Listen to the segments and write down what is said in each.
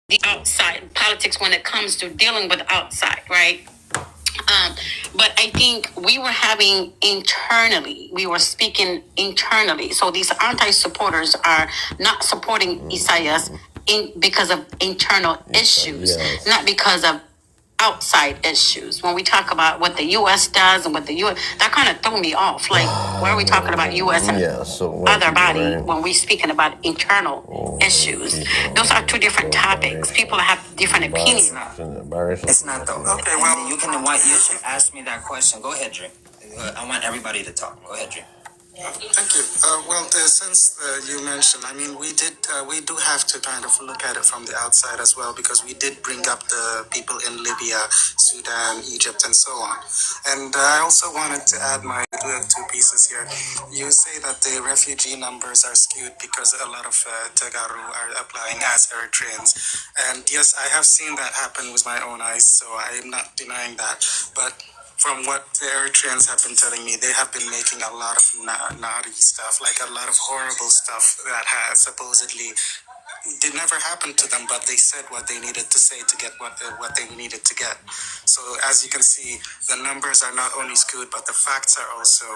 the outside politics when it comes to dealing with outside, right? But I think we were having internally, we were speaking internally. So these anti-supporters are not supporting Isaias because of internal issues, yes, not because of outside issues. When we talk about what the U.S. does and what the U.S. that kind of threw me off. Like, why are we talking about U.S. and other body when we're speaking about internal issues? Those are two different topics. People have different opinions. It's not though. Okay, well, you should ask me that question. Go ahead, Dream. I want everybody to talk. Go ahead, Dream. Thank you. Since you mentioned, I mean, we do have to kind of look at it from the outside as well, because we did bring up the people in Libya, Sudan, Egypt, and so on. And I also wanted to add my two pieces here. You say that the refugee numbers are skewed because a lot of Tagaru are applying as Eritreans. And yes, I have seen that happen with my own eyes, so I am not denying that. But from what the Eritreans have been telling me, they have been making a lot of naughty stuff, like a lot of horrible stuff that has supposedly did never happen to them, but they said what they needed to say to get what they needed to get. So as you can see, the numbers are not only skewed, but the facts are also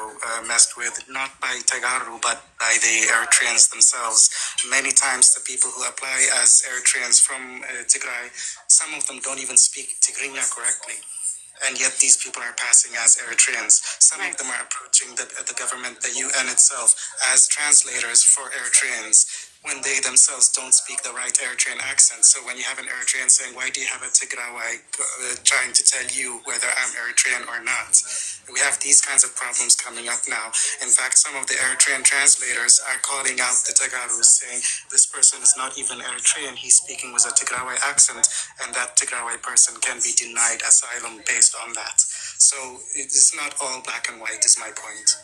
messed with, not by Tagaru, but by the Eritreans themselves. Many times the people who apply as Eritreans from Tigray, some of them don't even speak Tigrinya correctly. And yet these people are passing as Eritreans. Some of them are approaching the government, the UN itself, as translators for Eritreans when they themselves don't speak the right Eritrean accent. So when you have an Eritrean saying, why do you have a Tigray trying to tell you whether I'm Eritrean or not? We have these kinds of problems coming up now. In fact, some of the Eritrean translators are calling out the Tagarus, saying this person is not even Eritrean, he's speaking with a Tigray accent, and that Tigray person can be denied asylum based on that. So it's not all black and white, is my point.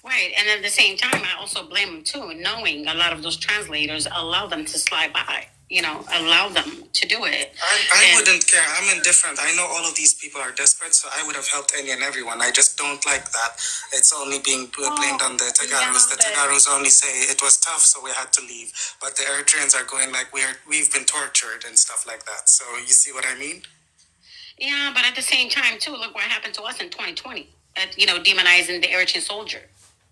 Right, and at the same time, I also blame them too, knowing a lot of those translators allow them to slide by. Allow them to do it. I wouldn't care. I'm indifferent. I know all of these people are desperate, so I would have helped any and everyone. I just don't like that it's only being blamed on the Tagarus. The Tagarus only say it was tough, so we had to leave. But the Eritreans are going like we've been tortured and stuff like that. So you see what I mean? Yeah, but at the same time, too, look what happened to us in 2020. Demonizing the Eritrean soldier.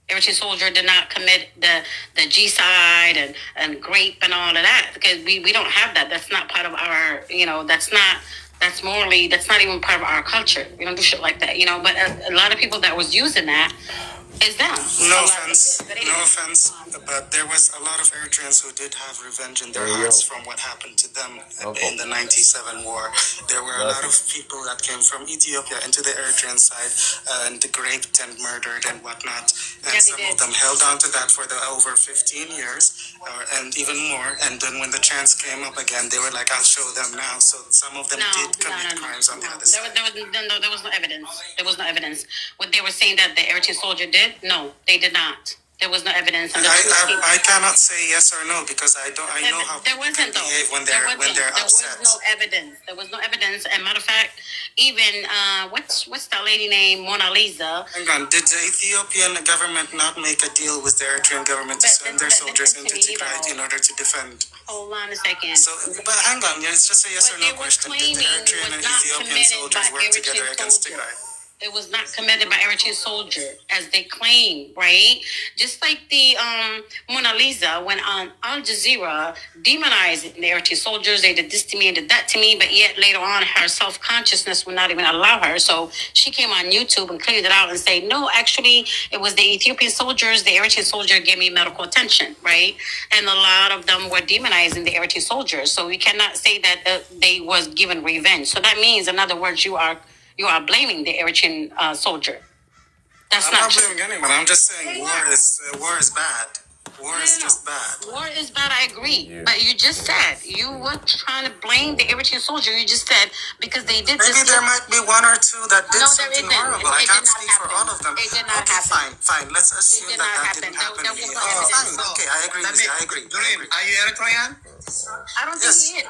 Eritrean soldier did not commit the G-side and grape and all of that, because we don't have that. That's not part of our, that's morally, that's not even part of our culture. We don't do shit like that, but a lot of people that was using that is them. No offense, but there was a lot of Eritreans who did have revenge in their hearts from what happened to them in the 97 war. There were a lot of people that came from Ethiopia into the Eritrean side and raped and murdered and whatnot. And some of them held on to that for over 15 years and even more. And then when the chance came up again, they were like, I'll show them now. So some of them did commit crimes on the other side. There was no evidence. There was no evidence. What they were saying that the Eritrean soldier did, no, they did not. There was no evidence. I cannot say yes or no because I know how people behave when they're upset. There was no evidence. And matter of fact, even what's that lady named Mona Lisa? Hang on, did the Ethiopian government not make a deal with the Eritrean government to send their soldiers into Tigray in order to defend? Hold on a second. So, but hang on, it's just a yes or no question. Did the Eritrean and Ethiopian soldiers work together against Tigray? It was not committed by Eritrean soldier, as they claim, right? Just like the Mona Lisa, when on Al Jazeera demonized the Eritrean soldiers, they did this to me and did that to me, but yet later on, her self-consciousness would not even allow her. So she came on YouTube and cleared it out and said, no, actually, it was the Ethiopian soldiers. The Eritrean soldier gave me medical attention, right? And a lot of them were demonizing the Eritrean soldiers. So we cannot say that they was given revenge. So that means, in other words, you are blaming the Eritrean soldier. I'm not blaming anyone. I'm just saying war is bad. War is just bad. War is bad, I agree. Yeah. But you just said you were trying to blame the Eritrean soldier. You just said because they did this. Maybe there might be one or two that did something horrible. I can't speak for all of them. It did not happen. Fine. Let's assume that didn't happen. Fine. Okay, I agree. Dream, are you Eritrean? I don't think he is.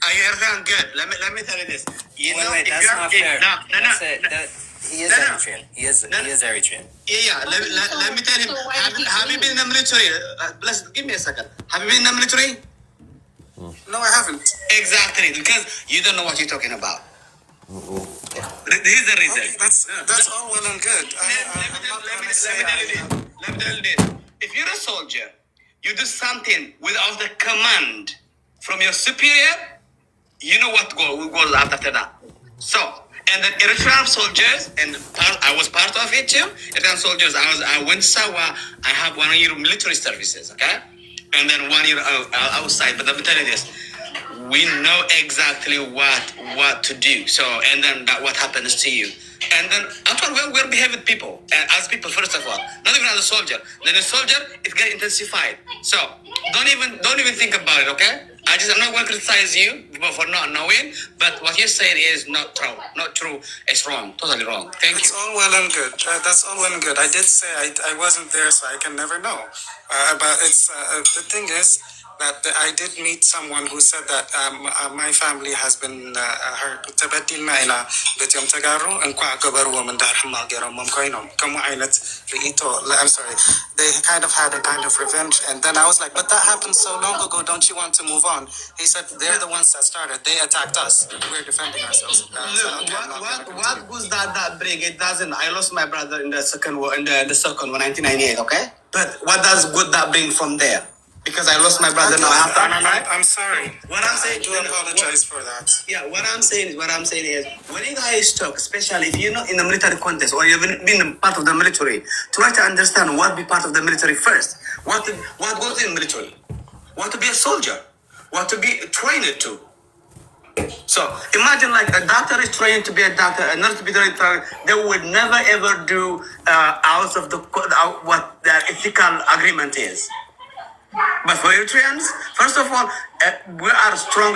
Are you Eritrean? Good. Let me tell you this. Wait, that's not fair. He is Eritrean. He is Eritrean. Yeah. Let me tell him. Have you been in the military? Give me a second. Have you been in the military? No, I haven't. Exactly, because you don't know what you're talking about. Here's the reason. Okay, that's all well and good. Let me tell you this. If you're a soldier, you do something without the command from your superior, you know what goes after that. So, and the Eritrean soldiers, and I was part of it too. Eritrean soldiers, I went to Sawa. I have 1 year of military services, okay, and then 1 year outside. But let me tell you this: we know exactly what to do. So, and then that what happens to you. And then actually we're behaving people, and as people first of all, not even as a soldier. Then a soldier, it gets intensified. So don't even think about it, okay? I'm not going to criticize you for not knowing, but what you're saying is not true. Not true. It's wrong. Totally wrong. Thank That's you. all well and good. That's all well and good. I did say I wasn't there, so I can never know. But it's the thing is that I did meet someone who said that my family has been hurt. تبدلنا إلى بيت يوم تجارو إن كوا كبروا من دار حمال جرام مم كاينهم كم عينت رئيتو. I'm sorry. They kind of had a kind of revenge, and then I was like, but that happened so long ago. Don't you want to move on? He said they're the ones that started. They attacked us. We're defending ourselves. Look, what was that bring? It doesn't. I lost my brother in the second war, in the second war, 1998. Okay, but what does good that bring from there? Because I lost my brother now. I'm sorry. What I'm saying, I do apologize for that. Yeah, what I'm saying is, when you guys talk, especially if you're not in the military context or you've been part of the military, try to understand what be part of the military first. What goes in military? What to be a soldier? What to be trained to? So imagine like a doctor is trained to be a doctor, a nurse to be a doctor. They would never ever do out of the what the ethical agreement is. But for Eritreans, first of all, we are strong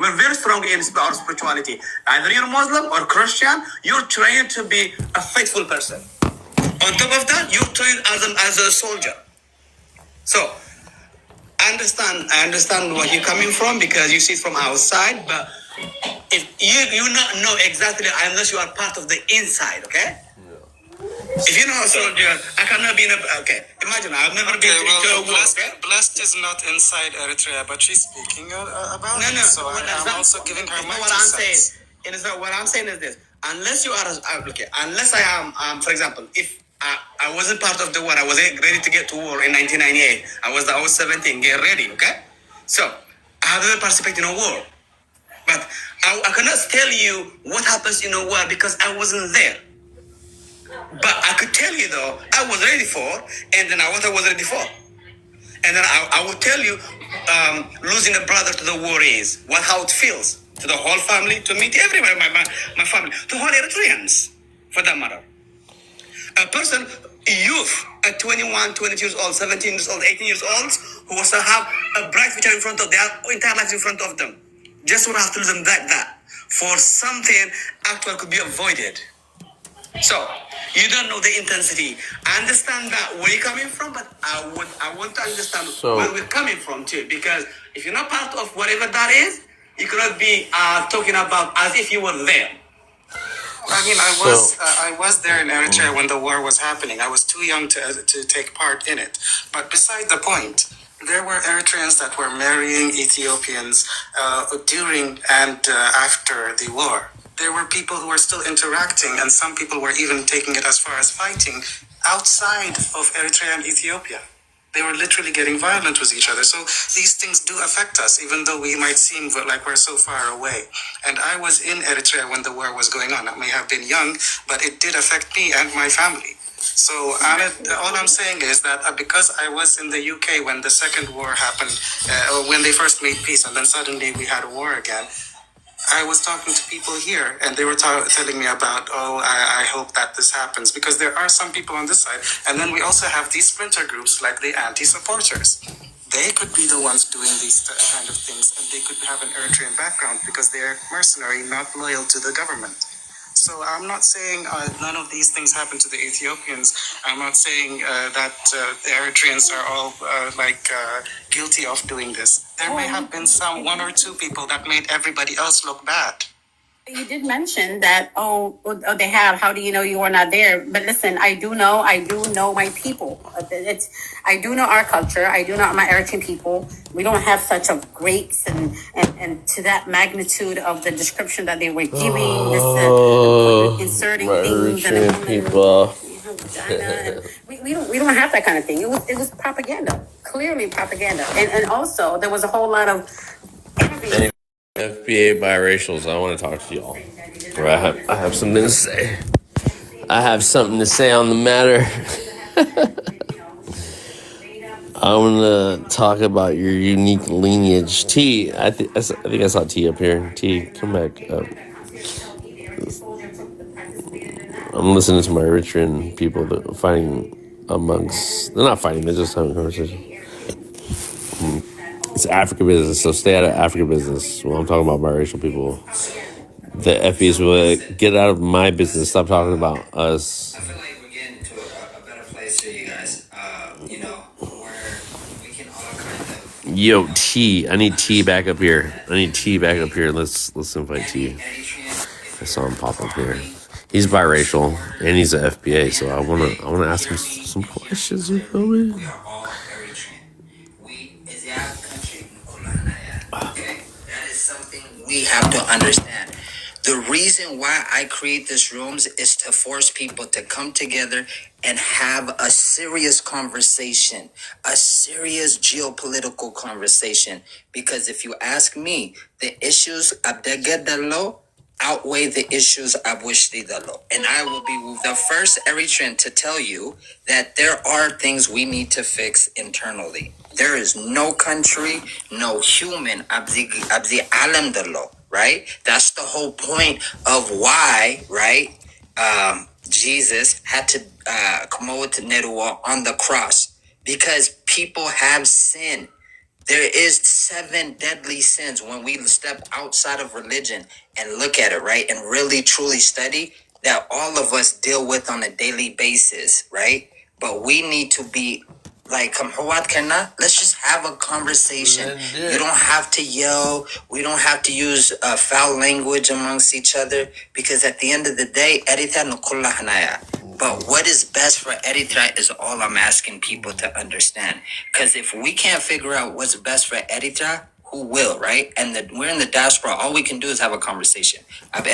we're very strong in our spirituality. Either you're Muslim or Christian, you're trained to be a faithful person. On top of that, you're trained as a soldier. So I understand where you're coming from because you see it from outside, but if you not know exactly unless you are part of the inside, okay? If you know a soldier, I cannot be in a... Okay, imagine, I've never been to a war, okay? Blessed is not inside Eritrea, but she's speaking about it, so I'm also giving her my what 2 I'm cents. saying. It is not what I'm saying is this. Unless you are... Okay, unless I am, for example, if I wasn't part of the war, I was ready to get to war in 1998. I was 17, get ready, okay? So, I have never participated in a war. But I cannot tell you what happens in a war because I wasn't there. But I could tell you though, I was ready for, and then what I was ready for. And then I will tell you, losing a brother to the war is, how it feels to the whole family, to meet everybody, my family, to whole Eritreans, for that matter. A person, a youth, at 21, 22 years old, 17 years old, 18 years old, who also have a bright future in front of their entire lives in front of them. Just would have to lose them that for something actually could be avoided. So you don't know the intensity. I understand that where you're coming from, but I want to understand where we're coming from too. Because if you're not part of whatever that is, you cannot be talking about as if you were there. I mean, I was there in Eritrea when the war was happening. I was too young to take part in it. But beside the point, there were Eritreans that were marrying Ethiopians during and after the war. There were people who were still interacting, and some people were even taking it as far as fighting outside of Eritrea and Ethiopia. They were literally getting violent with each other. So these things do affect us, even though we might seem like we're so far away. And I was in Eritrea when the war was going on. I may have been young, but it did affect me and my family. So all I'm saying is that because I was in the UK when the second war happened, when they first made peace, and then suddenly we had a war again, I was talking to people here, and they were telling me about, I hope that this happens, because there are some people on this side, and then we also have these splinter groups like the anti-supporters. They could be the ones doing these kind of things, and they could have an Eritrean background because they're mercenary, not loyal to the government. So I'm not saying none of these things happen to the Ethiopians. I'm not saying that the Eritreans are all guilty of doing this. There may have been 1 or 2 people that made everybody else look bad. You did mention that, they have, how do you know you were not there? But listen, I do know my people. I do know our culture. I do know my Eritrean people. We don't have such a great and to that magnitude of the description that they were giving, inserting my things and Eritrean people. we don't have that kind of thing. It was propaganda, clearly propaganda, and also there was a whole lot of interviews. FBA biracials, I want to talk to y'all. Or I have something to say. I have something to say on the matter. I want to talk about your unique lineage. T, I think I saw T up here. T, come back up. I'm listening to my Eritrean people that are fighting amongst. They're not fighting. They're just having a conversation. It's Africa business, so stay out of Africa business. Well, I'm talking about biracial people. The FBs will get out of my business. Stop talking about us. I feel like we're getting to a better place here, you guys. You know, where we can all kind of. Yo, T. I need T back up here. Let's invite T. I saw him pop up here. He's biracial and he's a FBA, so I wanna ask him some questions. You feel me? We are all Eritrean. We is our country. Okay, that is something we have to understand. The reason why I create these rooms is to force people to come together and have a serious conversation, a serious geopolitical conversation. Because if you ask me, the issues of Degedalo outweigh the issues of Wishdidalo. And I will be the first Eritrean to tell you that there are things we need to fix internally. There is no country, no human, abzi alam dalo, right? That's the whole point of why, right? Jesus had to come over to Nerua on the cross because people have sinned. There is 7 deadly sins when we step outside of religion and look at it, right? And really truly study that all of us deal with on a daily basis, right? But we need to be like, let's just have a conversation. You don't have to yell. We don't have to use foul language amongst each other because at the end of the day, but what is best for Eritrea is all I'm asking people to understand. Because if we can't figure out what's best for Eritrea, who will, right? And we're in the diaspora. All we can do is have a conversation. But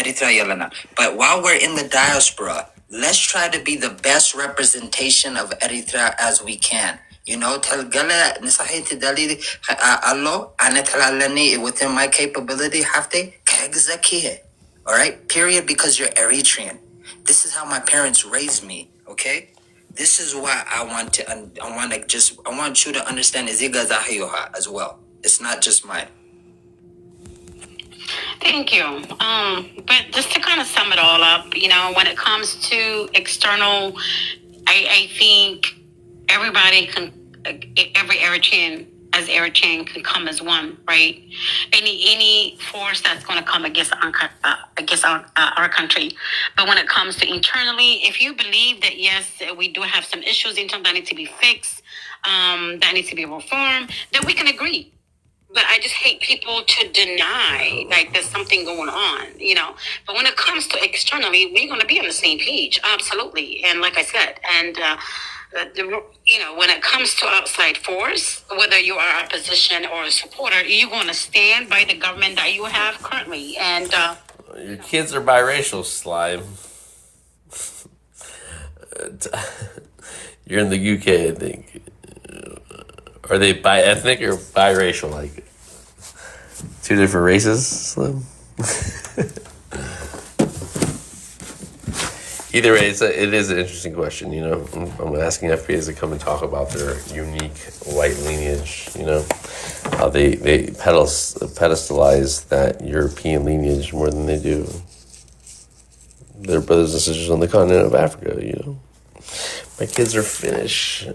while we're in the diaspora, let's try to be the best representation of Eritrea as we can. You know, within my capability, all right? Period, because you're Eritrean. This is how my parents raised me, okay? This is why I want you to understand Iziga Zahayoha as well. It's not just mine. Thank you. But just to kind of sum it all up, you know, when it comes to external, I think everybody can, every Eritrean can come as one, right? Any force that's going to come against our country. But when it comes to internally, if you believe that, yes, we do have some issues internally that need to be fixed, that needs to be reformed, then we can agree. But I just hate people to deny, like, there's something going on, you know. But when it comes to externally, we're going to be on the same page, absolutely. And like I said, and you know, when it comes to outside force, whether you are a opposition or a supporter, you're going to stand by the government that you have currently. And your kids are biracial, Slime. You're in the UK, I think. Are they bi-ethnic or biracial? Like 2 different races, Slim? Either way, it is an interesting question, you know. I'm asking FBAs to come and talk about their unique white lineage, you know. How they pedestalize that European lineage more than they do their brothers and sisters on the continent of Africa, you know. My kids are Finnish.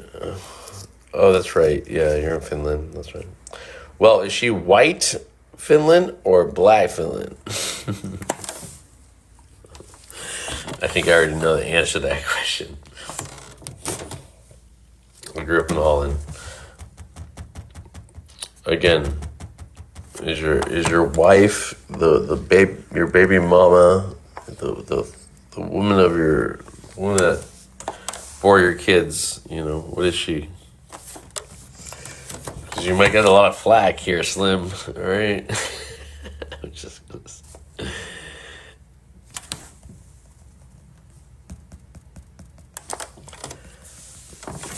Oh, that's right. Yeah, you're in Finland. That's right. Well, is she white Finland or black Finland? I think I already know the answer to that question. I grew up in Holland. Again, Is your wife your baby mama, the woman of your woman that bore your kids? You know, what is she? Because you might get a lot of flack here, Slim. All right. just.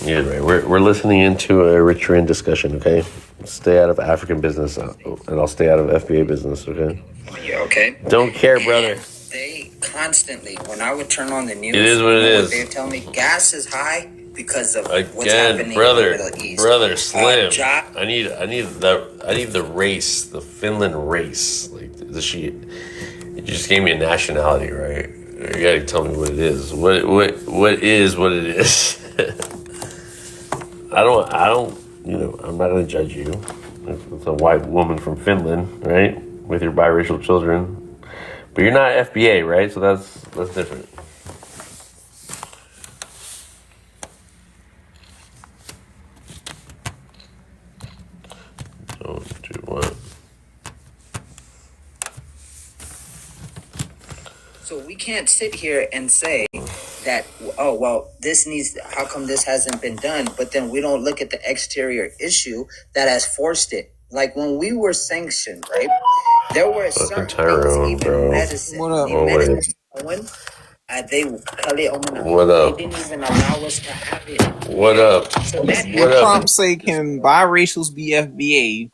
Yeah, right. We're listening into a Richard discussion. Okay, stay out of African business, and I'll stay out of FBA business. Okay. Yeah, okay. Don't care, brother. They constantly, when I would turn on the news, It is what it is. They tell me gas is high because of what's Again, happening brother, in the Middle East. brother, Slim. Ja- I need the race, the Finland race. Like the she, you just gave me a nationality, right? You gotta tell me what it is. What is what it is. I don't. You know, I'm not gonna judge you. It's a white woman from Finland, right, with your biracial children. But you're not FBA, right? So that's different. Don't do what? So we can't sit here and say that, oh, well, how come this hasn't been done? But then we don't look at the exterior issue that has forced it. Like when we were sanctioned, right? There were certain Tyrone, things, bro. even medicine. What up? The medicine What up? They didn't even allow us to have it. What up? So that What up? Trump say, can biracials be FBA?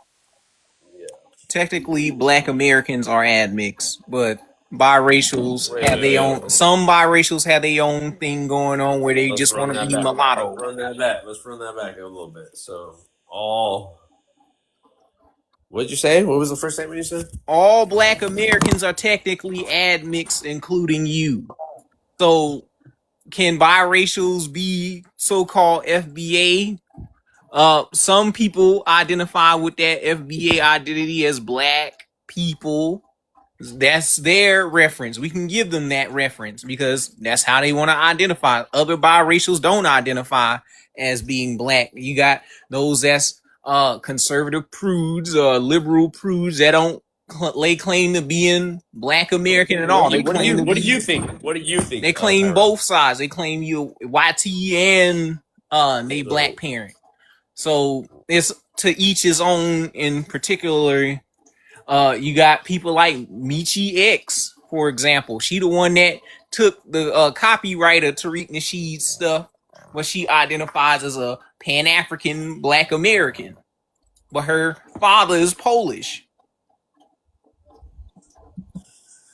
Technically, Black Americans are admixed, but biracials have their own. Some biracials have their own thing going on where they just want to be mulatto. Let's run that back. Let's run that back a little bit. So all. What'd you say? What was the first statement you said? All Black Americans are technically admixed, including you. So, can biracials be so-called FBA? Some people identify with that FBA identity as Black people. That's their reference. We can give them that reference because that's how they want to identify. Other biracials don't identify as being Black. You got those that's conservative prudes or liberal prudes that don't lay claim to being Black American at all. What do you think? What do you think? They claim both sides. They claim you YT and they Black parent. So it's to each his own. In particular, you got people like Michi X, for example. She the one that took the copyright of Tariq Nasheed's stuff, but she identifies as a Pan-African Black American, but her father is Polish.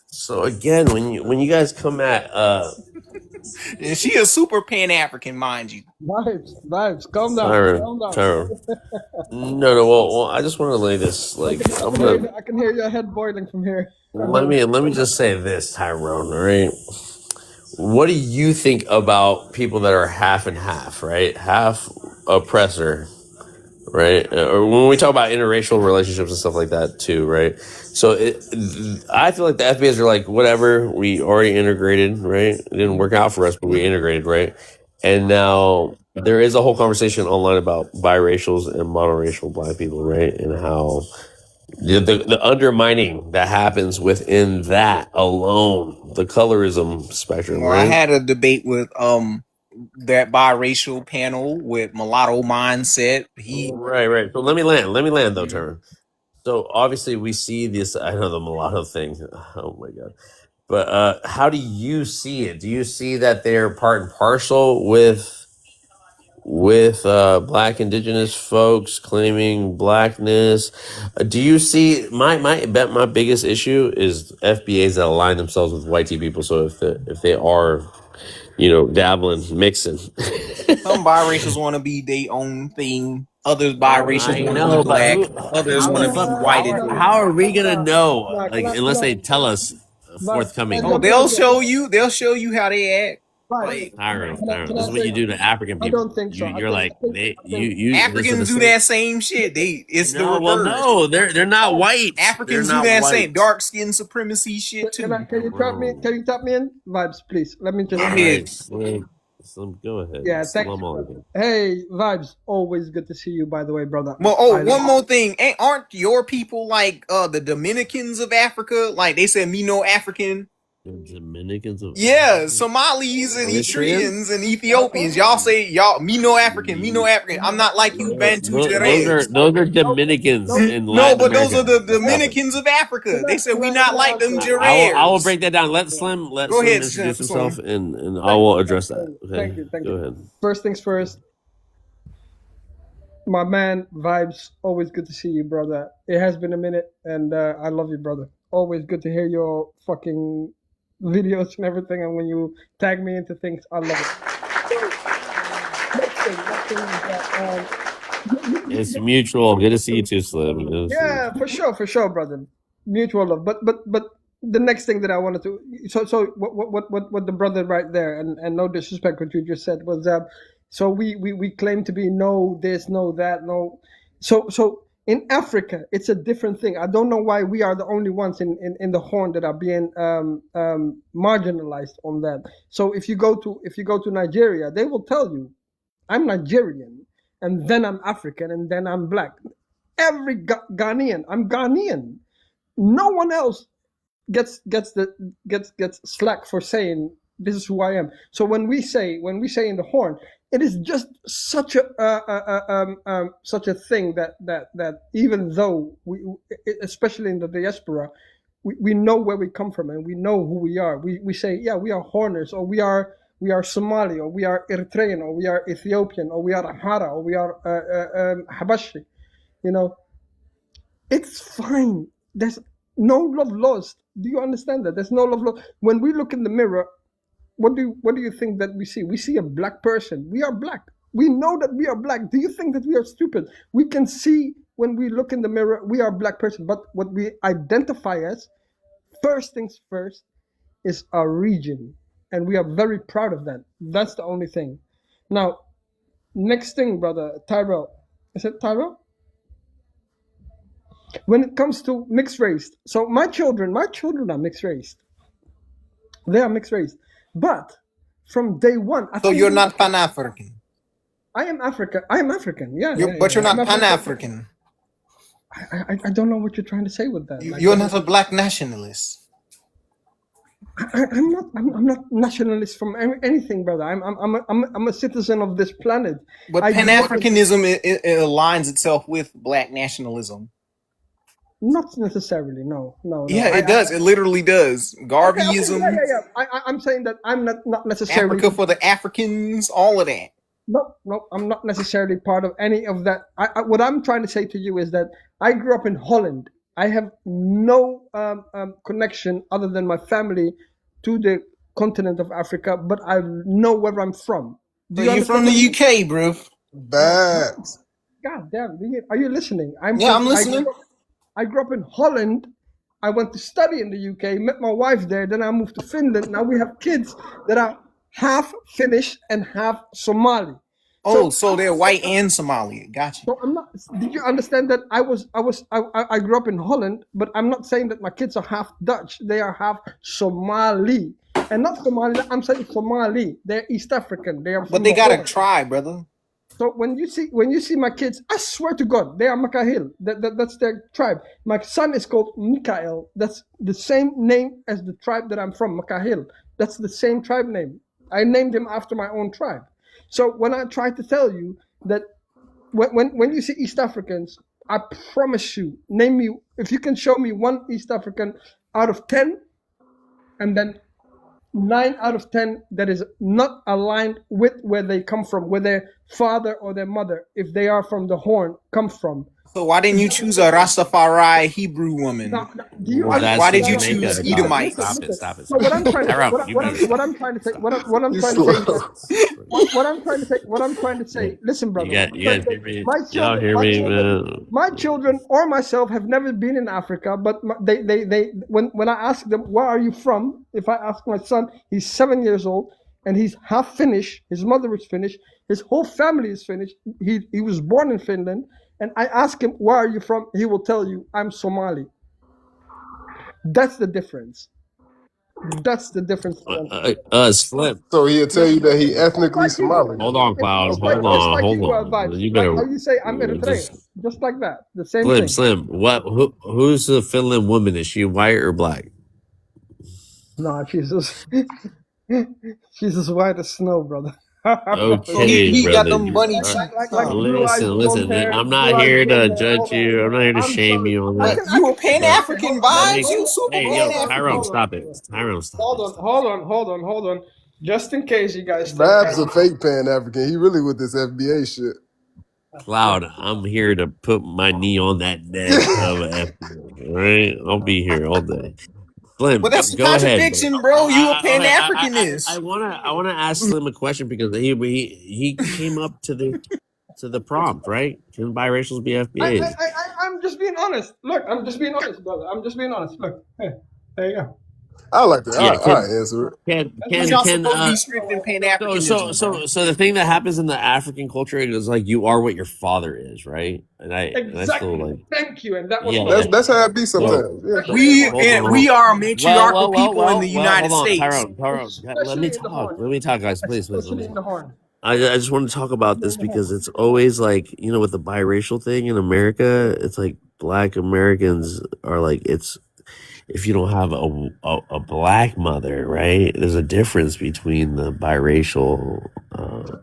So again, when you guys come at And she is super Pan-African, mind you. Vibes, calm down. Tyrone. No, well, I just want to lay this like I can hear your head boiling from here. let me just say this, Tyrone, all right? What do you think about people that are half and half, right? Half oppressor, right? Or when we talk about interracial relationships and stuff like that too, right? So I feel like the FBAs are like, whatever, we already integrated, right? It didn't work out for us, but we integrated, right? And now there is a whole conversation online about biracials and monoracial Black people, right? And how the undermining that happens within that alone, the colorism spectrum, Well, right? I had a debate with that biracial panel with mulatto mindset. Right. So let me land though, Trevor. So obviously we see this. I know the mulatto thing. Oh my god! But how do you see it? Do you see that they're part and parcel with Black Indigenous folks claiming Blackness? Do you see my biggest issue is FBAs that align themselves with white people? So if they are, dabbling, mixing. Some biracials want to be their own thing. Others biracials want to be Black. Others want to be white. How are we gonna know? Like, unless they tell us forthcoming. Oh, they'll show you. They'll show you how they act. Vibes. Tyrone. This is what you do to African people. I don't think so. You're like you. Africans do that same shit. It's the reverse. Well, no, they're not white. Africans They're do not that white. same dark skin supremacy shit too. Can you tap me? Can you tap me in? Vibes, please. Let me just. Go ahead. Slim, go ahead. Yeah, thank Salam you. alaikum. Hey, Vibes, always good to see you, by the way, brother. Well, I- one more thing. Aren't your people like the Dominicans of Africa? Like they said, me no African. The Dominicans of Yeah, Somalis and Eritreans and Ethiopians. Y'all say y'all me no African, me no African. I'm not like you Bantu those Jerez. are Dominicans in No, Latin but those America. are the Dominicans of Africa. They said we not like them I Jerez. will break that down. Let Go Slim ahead, introduce Slim. himself, and I will address that. Okay? Thank you. Go ahead. First things first, my man, Vibes, always good to see you, brother. It has been a minute, and I love you, brother. Always good to hear your fucking videos and everything, and when you tag me into things, I love it. Next thing is that, It's mutual. Good to see you too, Slim. Good to see you. yeah, for sure, brother. Mutual love. But the next thing that I wanted to so what the brother right there, and no disrespect what you just said was so we claim to be no this, no that, no so in Africa it's a different thing. I don't know why we are the only ones in the Horn that are being marginalized on that. So if you go to Nigeria, they will tell you I'm Nigerian, and then I'm African, and then I'm black. Every Ghanaian, I'm Ghanaian. No one else gets slack for saying this is who I am. So when we say in the Horn, it is just such a thing that even though we, especially in the diaspora, we know where we come from and we know who we are. We say, yeah, we are Horners, or we are Somali, or we are Eritrean, or we are Ethiopian, or we are Amhara, or we are Habashi. You know, it's fine. There's no love lost. Do you understand that? There's no love lost. When we look in the mirror, what do you think that we see? We see a black person. We are black. We know that we are black. Do you think that we are stupid? We can see when we look in the mirror, we are a black person. But what we identify as, first things first, is our region. And we are very proud of that. That's the only thing. Now, next thing, brother, Tyrell. Is it Tyrell? When it comes to mixed race, so my children are mixed race. They are mixed race, but from day one. So you're not Pan-African. I am African. I am African. Yeah. But you're not I'm Pan-African. I don't know what you're trying to say with that. You're not a black nationalist. I'm not nationalist from anything, brother. I'm a citizen of this planet. But Pan-Africanism it aligns itself with black nationalism. Not necessarily, no. Yeah, it does. It literally does. Garveyism. Yeah. I'm saying that I'm not necessarily Africa for the Africans, all of that. No, I'm not necessarily part of any of that. What I'm trying to say to you is that I grew up in Holland. I have no connection other than my family to the continent of Africa, but I know where I'm from. You're from the UK, bro. Bad. God damn, are you listening? I'm listening. I grew up in Holland. I went to study in the UK, met my wife there, then I moved to Finland. Now we have kids that are half Finnish and half Somali. So they're white and Somali. Gotcha. So I'm not. Did you understand that I grew up in Holland, but I'm not saying that my kids are half Dutch. They are half Somali, and not Somali. I'm saying Somali. They're East African. They are. But they got a tribe, brother. So when you see my kids, I swear to God, they are Makahil. That's their tribe. My son is called Mikael. That's the same name as the tribe that I'm from, Makahil. That's the same tribe name. I named him after my own tribe. So when I try to tell you that when you see East Africans, I promise you, name me, if you can show me one East African out of 10, and then 9 out of 10 that is not aligned with where they come from, where their father or their mother, if they are from the Horn, comes from. So why didn't you choose a Rastafari Hebrew woman? Why did you choose Edomite? Stop it. So what I'm trying to say, listen, brother. You guys hear me? Y'all hear me, man? My children or myself have never been in Africa, but when I ask them, where are you from? If I ask my son, he's 7 years old and he's half Finnish. His mother is Finnish. His whole family is Finnish. He was born in Finland. And I ask him, where are you from? He will tell you, I'm Somali. That's the difference. That's the difference. Slim. So he'll tell you that he Just ethnically like you. Somali. Hold on, Cloud. Just Hold like you, on. vibes. You Like better how you say I'm Eritrean. just Just like that. The same thing. Slim. Who's the Finland woman? Is she white or black? No, she's as white as snow, brother. So he got Brother. them bunny All right. cheeks. like Huh? blue eyes, blonde hair. I'm Blue not eyes, here blonde to hair. judge you. I'm not here to I'm shame sorry. you on I that. can. You a Pan But African let vibes? me, You super hey, Pan yo, African. Tyrone, stop it. Tyrone, stop it. Hold on. Just in case you guys think Bab's a fake Pan African. He really with this FBA shit. Cloud, I'm here to put my knee on that neck of an FBI. All right? I'll be here all day. Slim, But that's a go ahead. contradiction, bro. You a Pan Africanist. I wanna ask Slim a question because he came up to the prompt, right? Can biracials be FBAs? I'm just being honest. Look, I'm just being honest, brother. I'm just being honest. Look, hey, there you go. I like that. Yeah, I answer it. But y'all supposed to be strict in Pan Africanism. So the thing that happens in the African culture is like you are what your father is, right? And I Exactly. still like Thank you. And that was Yeah. That's how it be sometimes. Yeah. We are a matriarchal people in the United hold on, States. Tyrone, let me Especially in the talk. Horn. Let me talk, guys. Please. Especially in the Horn. I just want to talk about this because it's always like, with the biracial thing in America, it's like black Americans are like, it's if you don't have a black mother, right? There's a difference between the biracial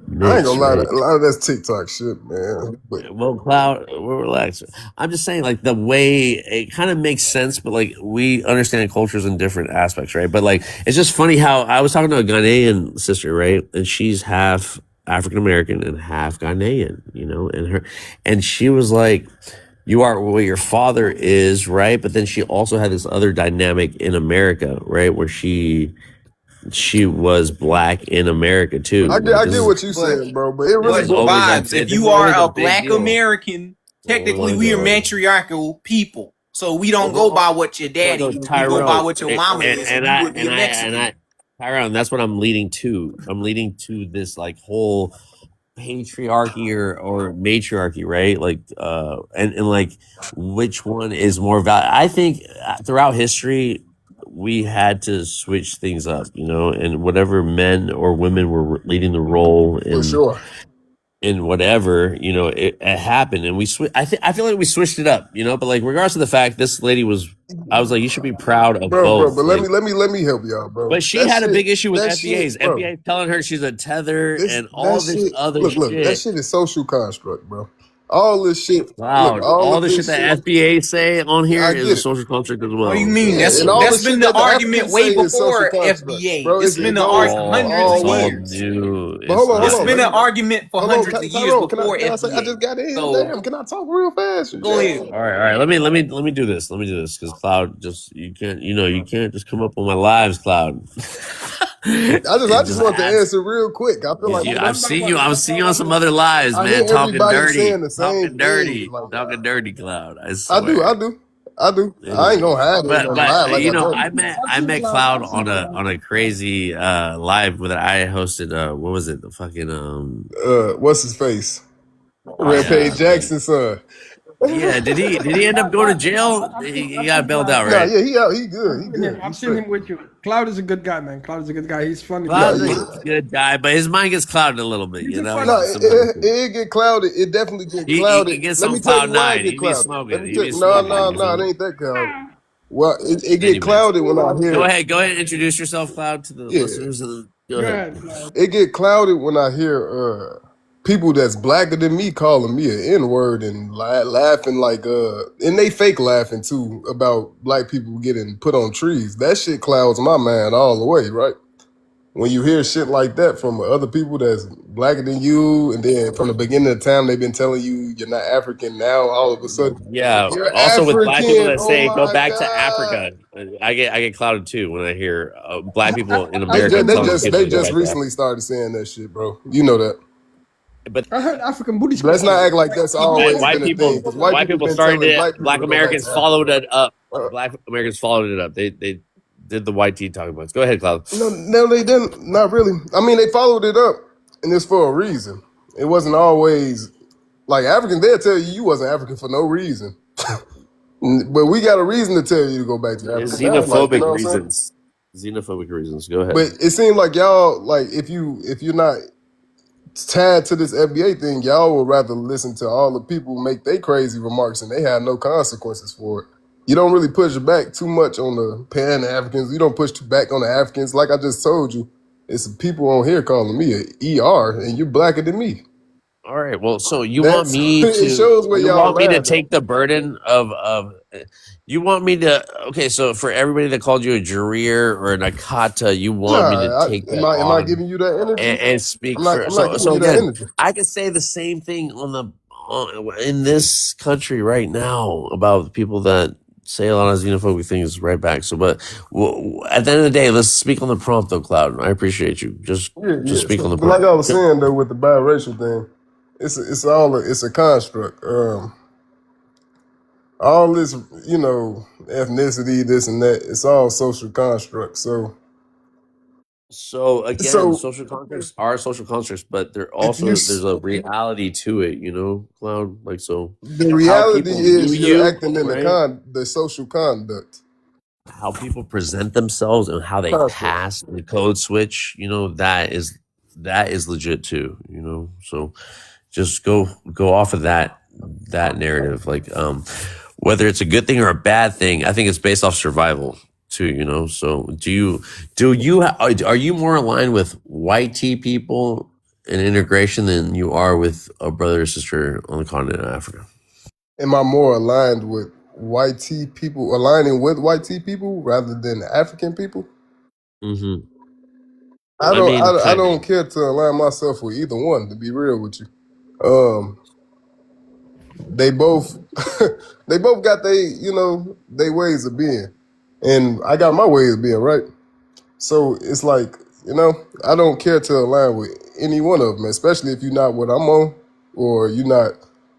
mix, I ain't gonna lie. right? A lot of that's TikTok shit, man. But Well, Cloud, we're relaxed. I'm just saying, like, the way it kind of makes sense, but like we understand cultures in different aspects, right? But like, it's just funny how I was talking to a Ghanaian sister, right? And she's half African American and half Ghanaian, and she was like, you are what your father is, right? But then she also had this other dynamic in America, right? Where she was black in America too. I get what you saying, bro. But it really It's always Vibes. that- If it's you are always a a big black deal. American, technically Oh, we are God. matriarchal people. So we don't go by what your daddy is. We go by what your mama is. And you would be a Mexican. Tyrone, that's what I'm leading to. I'm leading to this like whole patriarchy or matriarchy, right? Like, and like, which one is more valuable? I think throughout history, we had to switch things up, and whatever men or women were leading the role for sure. in whatever, it happened, and we I feel like we switched it up, but like regardless of the fact, this lady I was like, you should be proud of both. But like, let me help y'all, bro. but she That had a shit- big issue with that FBAs. shit, bro. FBA telling her she's a tether This- and all that this shit- other look, shit. that shit is social construct, bro. All this shit. Wow, look, all of the this shit that FBA say on here I is get a it. social construct as well. What do you mean? Yeah, and all That's the been shit the that the argument Africans way say is social before construct, FBA. bro. It's been the goes argument hundreds of always. years. New. But hold on, It's hold on. been let an me- argument for hold on, hundreds of years Tyrone, can before I say, I FBA. just got in. So- Damn, can I talk real fast? Go ahead. All right. Let me do this. Because Cloud you can't just come up on my lives, Cloud. I just want to answer real quick. I feel like I've seen you on some other lives, I man. hear Talking everybody dirty, saying the same talking dirty, thing, like- talking dirty, Cloud. I I swear. do. I ain't gonna hide it. But Like I told you. I met Cloud on a crazy live that I hosted. What was it? The fucking What's his face? Rampage Jackson's son. Yeah, did he end up going to jail? He got bailed out, Nah, right? yeah, he out. He good. He good. I've seen him with you. Cloud is a good guy, man. Cloud is a good guy. He's funny. Cloud's Yeah, a good guy, but his mind gets clouded a little bit, you know. No, it get clouded. It definitely get clouded. He gets Let on me tell cloud you why nine. it He get be clouded. smoking. Let me He tell be you, smoking. no, it ain't that clouded. Well, it get Anyways. clouded when I hear. Go ahead and introduce yourself, Cloud, to the Yeah. listeners. Go ahead. It get clouded when I hear people that's blacker than me calling me an N-word and laughing like and they fake laughing too about black people getting put on trees. That shit clouds my mind all the way, right? When you hear shit like that from other people that's blacker than you, and then from the beginning of time they've been telling you you're not African, now all of a sudden Yeah. you're Also, with black people that African. say Oh go my back to God. Africa, I get clouded too when I hear black people in America. They telling just kids to go back to recently started saying that shit, bro. You know that. I heard African booty. Let's not act like that's always White been a people, thing. 'cause white people been started telling it. black people Black to go back Americans to followed it up. Uh, Black Americans followed it up. They did the white tea talking points. Go ahead, Cloud. No, they didn't. Not really. I mean, they followed it up, and it's for a reason. It wasn't always like African. They'll tell you wasn't African for no reason, but we got a reason to tell you to go back to Africa. Xenophobic what I'm saying? reasons. Xenophobic reasons. Go ahead. But it seemed like y'all, like if you're not tied to this FBA thing, y'all would rather listen to all the people make their crazy remarks and they have no consequences for it. You don't really push back too much on the Pan Africans. You don't push back on the Africans. Like I just told you, it's people on here calling me a ER, and you're blacker than me. All right. Well, so you That's want me it to shows where you y'all want me to land. take the burden of you want me to okay, so for everybody that called you a Jareer or a Nakata, you want me to Nah, take am that I on giving you that energy? and speak I'm for not giving you that again, energy. I can say the same thing in this country right now about people that say a lot of xenophobic things right back. So, but at the end of the day, let's speak on the prompt though, Cloud. I appreciate you. Just speak on the But like I prompt. was saying though, with the biracial thing, it's a construct. All this, ethnicity, this and that, it's all social construct. So Again, social constructs are social constructs, but if you there's a reality to it, Cloud. Like so, the how reality people view is you're you, acting in right? the social conduct. How people present themselves and how they Construct. pass the code switch, that is legit too, So just go off of that narrative, like whether it's a good thing or a bad thing. I think it's based off survival too, So are you more aligned with white tea people and integration than you are with a brother or sister on the continent of Africa? Am I more aligned with white tea people, aligning with white tea people rather than African people? Mm-hmm. I I don't care to align myself with either one, to be real with you. They both they both got they ways of being. And I got my ways of being, right? So it's like, I don't care to align with any one of them, especially if you're not what I'm on, or you're not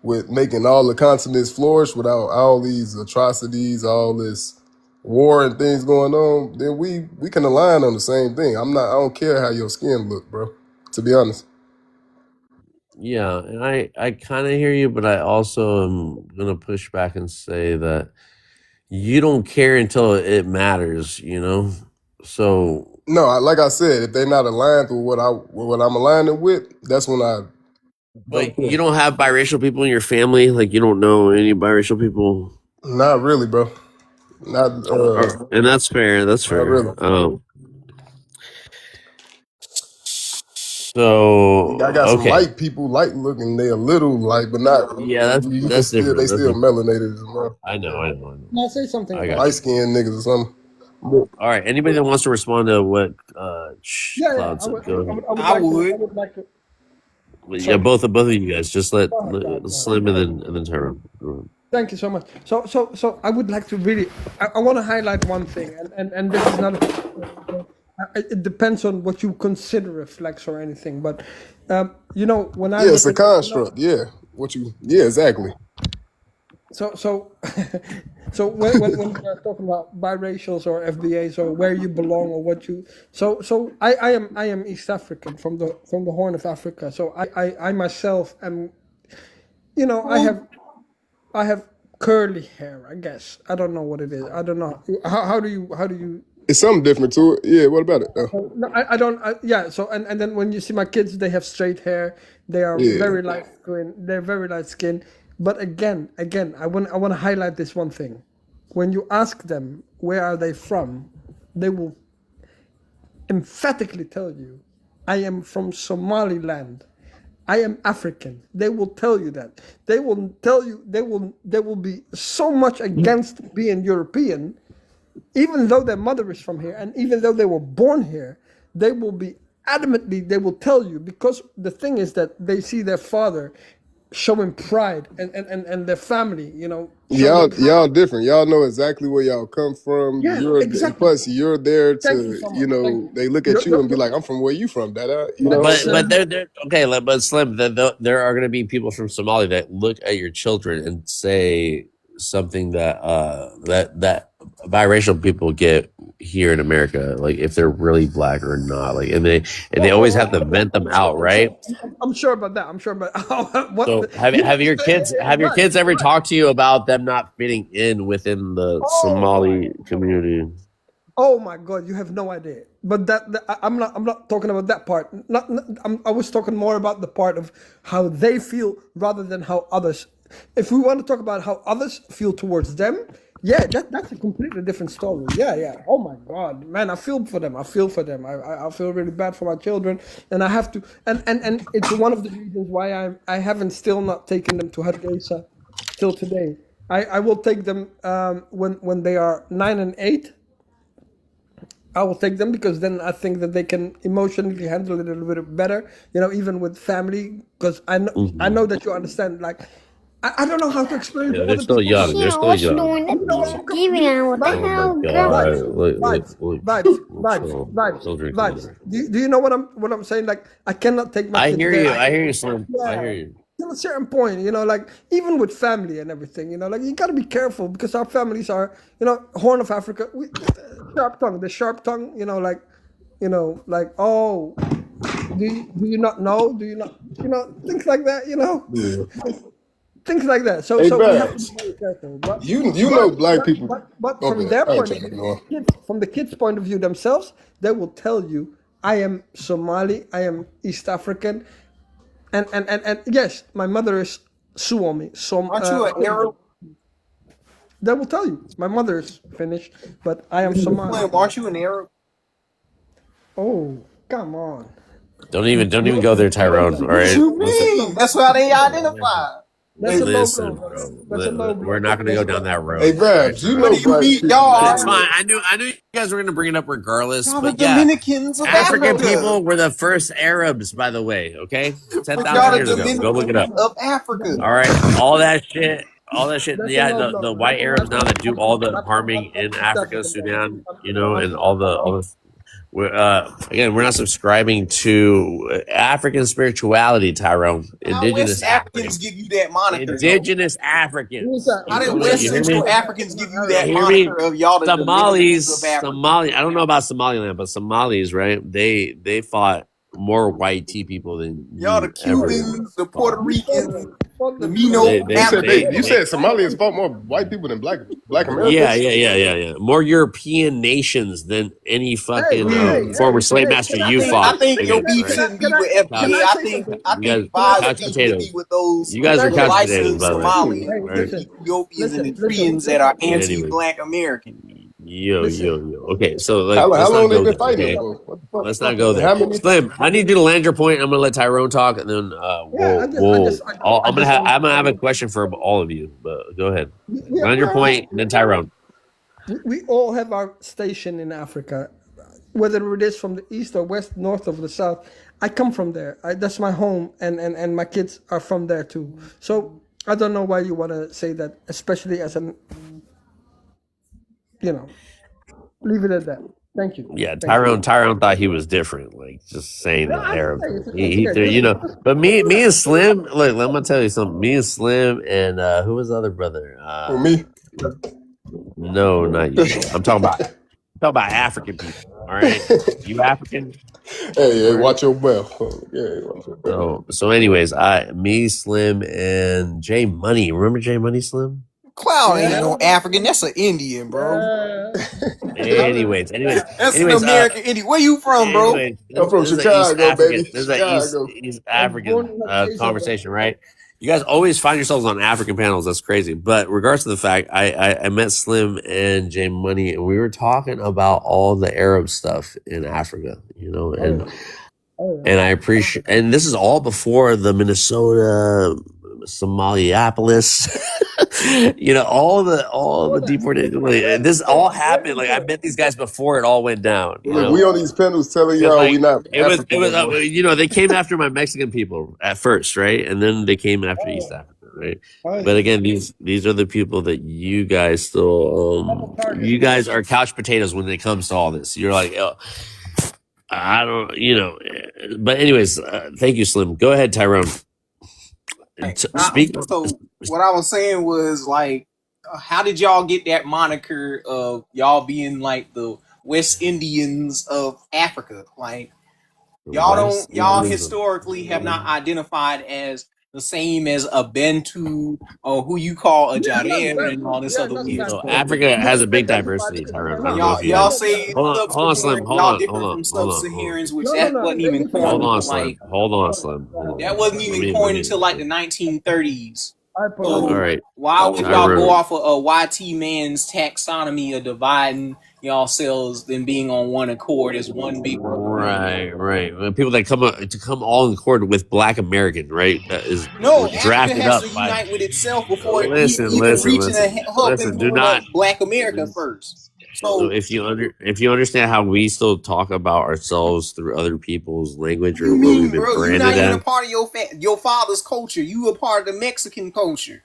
with making all the continents flourish without all these atrocities, all this war and things going on. Then we can align on the same thing. I don't care how your skin look, bro. To be honest. Yeah, and I kind of hear you, but I also am gonna push back and say that you don't care until it matters, So, No, like I said, if they're not aligned with what I'm aligning with, that's when I don't but care. you don't have biracial people in your family, like you don't know any biracial people, Not really, bro. Not and that's fair. That's not fair. really. So I got some okay, light people, light looking. They a little light, but not. yeah, You can that's still different. they That's still different. melanated as well. I know. Can I say something I about got Light skinned niggas or something. All right, anybody that wants to respond to what Yeah, Cloud I said, would, go ahead. I would. I would like to. Yeah, Sorry. both of you guys. Just let Go ahead, Cloud. Slim and then Tyrone. Go ahead. Thank you so much. So I would like to really, I want to highlight one thing, and this is not. It depends on what you consider a flex or anything, but when I Yeah, look it's a at construct. Yeah, Yeah, exactly. so so when we are talking about biracials or FBAs or where you belong or what you so I am East African from the Horn of Africa. So I myself am, I have curly hair, I guess. I don't know what it is. I don't know. How do you It's something different to it. Yeah, what about it? no, I don't. Yeah. So and then when you see my kids, they have straight hair. They are Yeah. very light skin. They're very light skin. But again, I want to highlight this one thing. When you ask them where are they from, they will emphatically tell you, "I am from Somaliland. I am African." They will tell you that. They will tell you. They will be so much against being European. Even though their mother is from here and even though they were born here, they will be adamantly, they will tell you, because the thing is that they see their father showing pride and their family, Y'all different. Y'all know exactly where y'all come from. Yeah, exactly. Plus you're there Thank you to, so much. Thank you. they look at you and be like, I'm from where you from, Dada. But they're okay. But Slim, there are going to be people from Somalia that look at your children and say something that that biracial people get here in America, like if they're really black or not, like and they always have to vent them out, right? I'm sure about that. I'm sure about what. So have your kids ever talked to you about them not fitting in within the Somali community? Oh my God, you have no idea. But I'm not talking about that part. I was talking more about the part of how they feel rather than how others. If we want to talk about how others feel towards them, yeah, that's a completely different story. Yeah, yeah. Oh my God, man, I feel for them. I feel for them. I feel really bad for my children, and I have to. And it's one of the reasons why I haven't still not taken them to Hargeisa till today. I will take them when they are 9 and 8. I will take them because then I think that they can emotionally handle it a little bit better, even with family. Because I know that you understand. Like, I don't know how to explain Yeah, to they're other still people. young. They're still young. Giving out. What the Oh my hell, god! girl? Vibes. Still drinking. Vibes. Do you know what I'm saying? Like, I cannot take my I kids hear there. you. I hear you, Slim. I Yeah. hear you. Till a certain point, like even with family and everything, like you gotta be careful because our families are, Horn of Africa, the sharp tongue, like, oh, do you not know? Do you not, things like that, Yeah. things like that. So Hey, we have to Babs, be very careful. But you know black people. but Oh, from man, their I ain't point of trying to view, ignore. from the kids' point of view themselves, they will tell you, I am Somali, I am East African. And yes, my mother is Suomi. Aren't you an Arab? They will tell you. My mother is Finnish, but I am Somali. Slim, aren't you an Arab? Oh, come on. Don't even go there, Tyrone. All What right. you Listen, mean? That's how they identify. That's a low listen, blow. bro. That's a low blow. We're not gonna go down that road. Hey, all right, Babs, you Tyrone? know What do you black mean? people. Y'all It's are fine. I knew you guys were gonna bring it up regardless. y'all the But yeah, Dominicans of African Africa. people were the first Arabs, by the way. Okay, But y'all 10,000 the years ago. Go look it up. Dominicans of Africa. All right, all that shit. That's a Yeah, low blow. the white Arabs now that do all the harming in East Africa, African. Sudan, and all the. Again, we're not subscribing to African spirituality, Tyrone. How Indigenous West Africans Africans. give you that moniker, though? Indigenous Africans. How did You West hear me? Central Africans give you that Hear me? moniker of y'all the Dominicans of Africa? Somali. I don't know about Somaliland, but Somalis, right? They fought more white tea people than Y'all the you ever Cubans, the Puerto fought. Ricans, the They, Mino You said Somalians fought more white people than black Americans. yeah. More European nations than any fucking former slave master you I fought. think your against, beef right? shouldn't be with FBA. Couch, I think you guys, Vibes couch beef would potatoes. be with those You guys are couch licensed potatoes, by the way. Somalians, Right? the Ethiopians, and the Listen, Koreans that are Anyways. anti-black American. Yo. Okay, so How let's long not they go been there. fighting Okay, for? What the fuck? let's not go How there. many? Slim, I need you to land your point. I'm gonna let Tyrone talk, and then I'm gonna have a question for all of you. But go ahead, land your point, and then Tyrone. We all have our station in Africa, whether it is from the east or west, north or the south. I come from there. That's my home, and my kids are from there too. So I don't know why you want to say that, especially as an, leave it at that. Thank you. Yeah, Thank you. Tyrone thought he was different, like just saying that I Arab. it's He okay. But me and Slim, look, let me tell you something. Me and Slim and who was the other brother? For me? No, not you. I'm talking about African people. All right, you African. Hey, watch your mouth. Yeah, watch your mouth. So anyways, me, Slim, and J Money. Remember J Money, Slim? Cloud ain't no African. That's an Indian, bro. Anyways, That's an American Indian. Where you from, bro? I'm from Chicago, baby. This is an East African conversation, right? You guys always find yourselves on African panels. That's crazy. But regards to the fact, I met Slim and J Money, and we were talking about all the Arab stuff in Africa, and I appreciate, and this is all before the Minnesota, Somaliapolis, all the deportation. This all happened. Like I met these guys before it all went down. Look, we on these panels telling y'all we not. It was they came after my Mexican people at first, right, and then they came after East Africa, right. But again, these are the people that you guys still you guys are couch potatoes when it comes to all this. You're like, oh, I don't, But anyways, thank you, Slim. Go ahead, Tyrone. Speak. So what I was saying was like, how did y'all get that moniker of y'all being like the West Indians of Africa? Like y'all historically have not identified as the same as a Bantu or who you call a We are not Jarer and all Bantu. We this are other not weird So Bantu. stuff. Africa We has don't a big identify diversity, because Tyrone. we're I don't not. know Y'all if you We're y'all know. not say Bantu. Hold on, Slim. Sub-Saharan, y'all different from Hold on. Sub-Saharans, which No, no, that no. wasn't Let even me coined finish. Hold on, until Slim. like Hold on, Sorry. Slim. Hold that on. wasn't Let even me. coined until like the 1930s. Apologies. All So right, why would y'all go Tyrone. off of a YT man's taxonomy of dividing y'all selves than being on one accord as one big brother family? Right. When people that come all in accord with Black American, right? That is No, Africa drafted has up to by. unite with itself before Listen, even listen, reaching listen, and helping listen. Do build up not. Black America first. So If you understand how we still talk about ourselves through other people's language what do or you what we've mean, been bro? You're not branded even a as, part of your father's culture. You a part of the Mexican culture.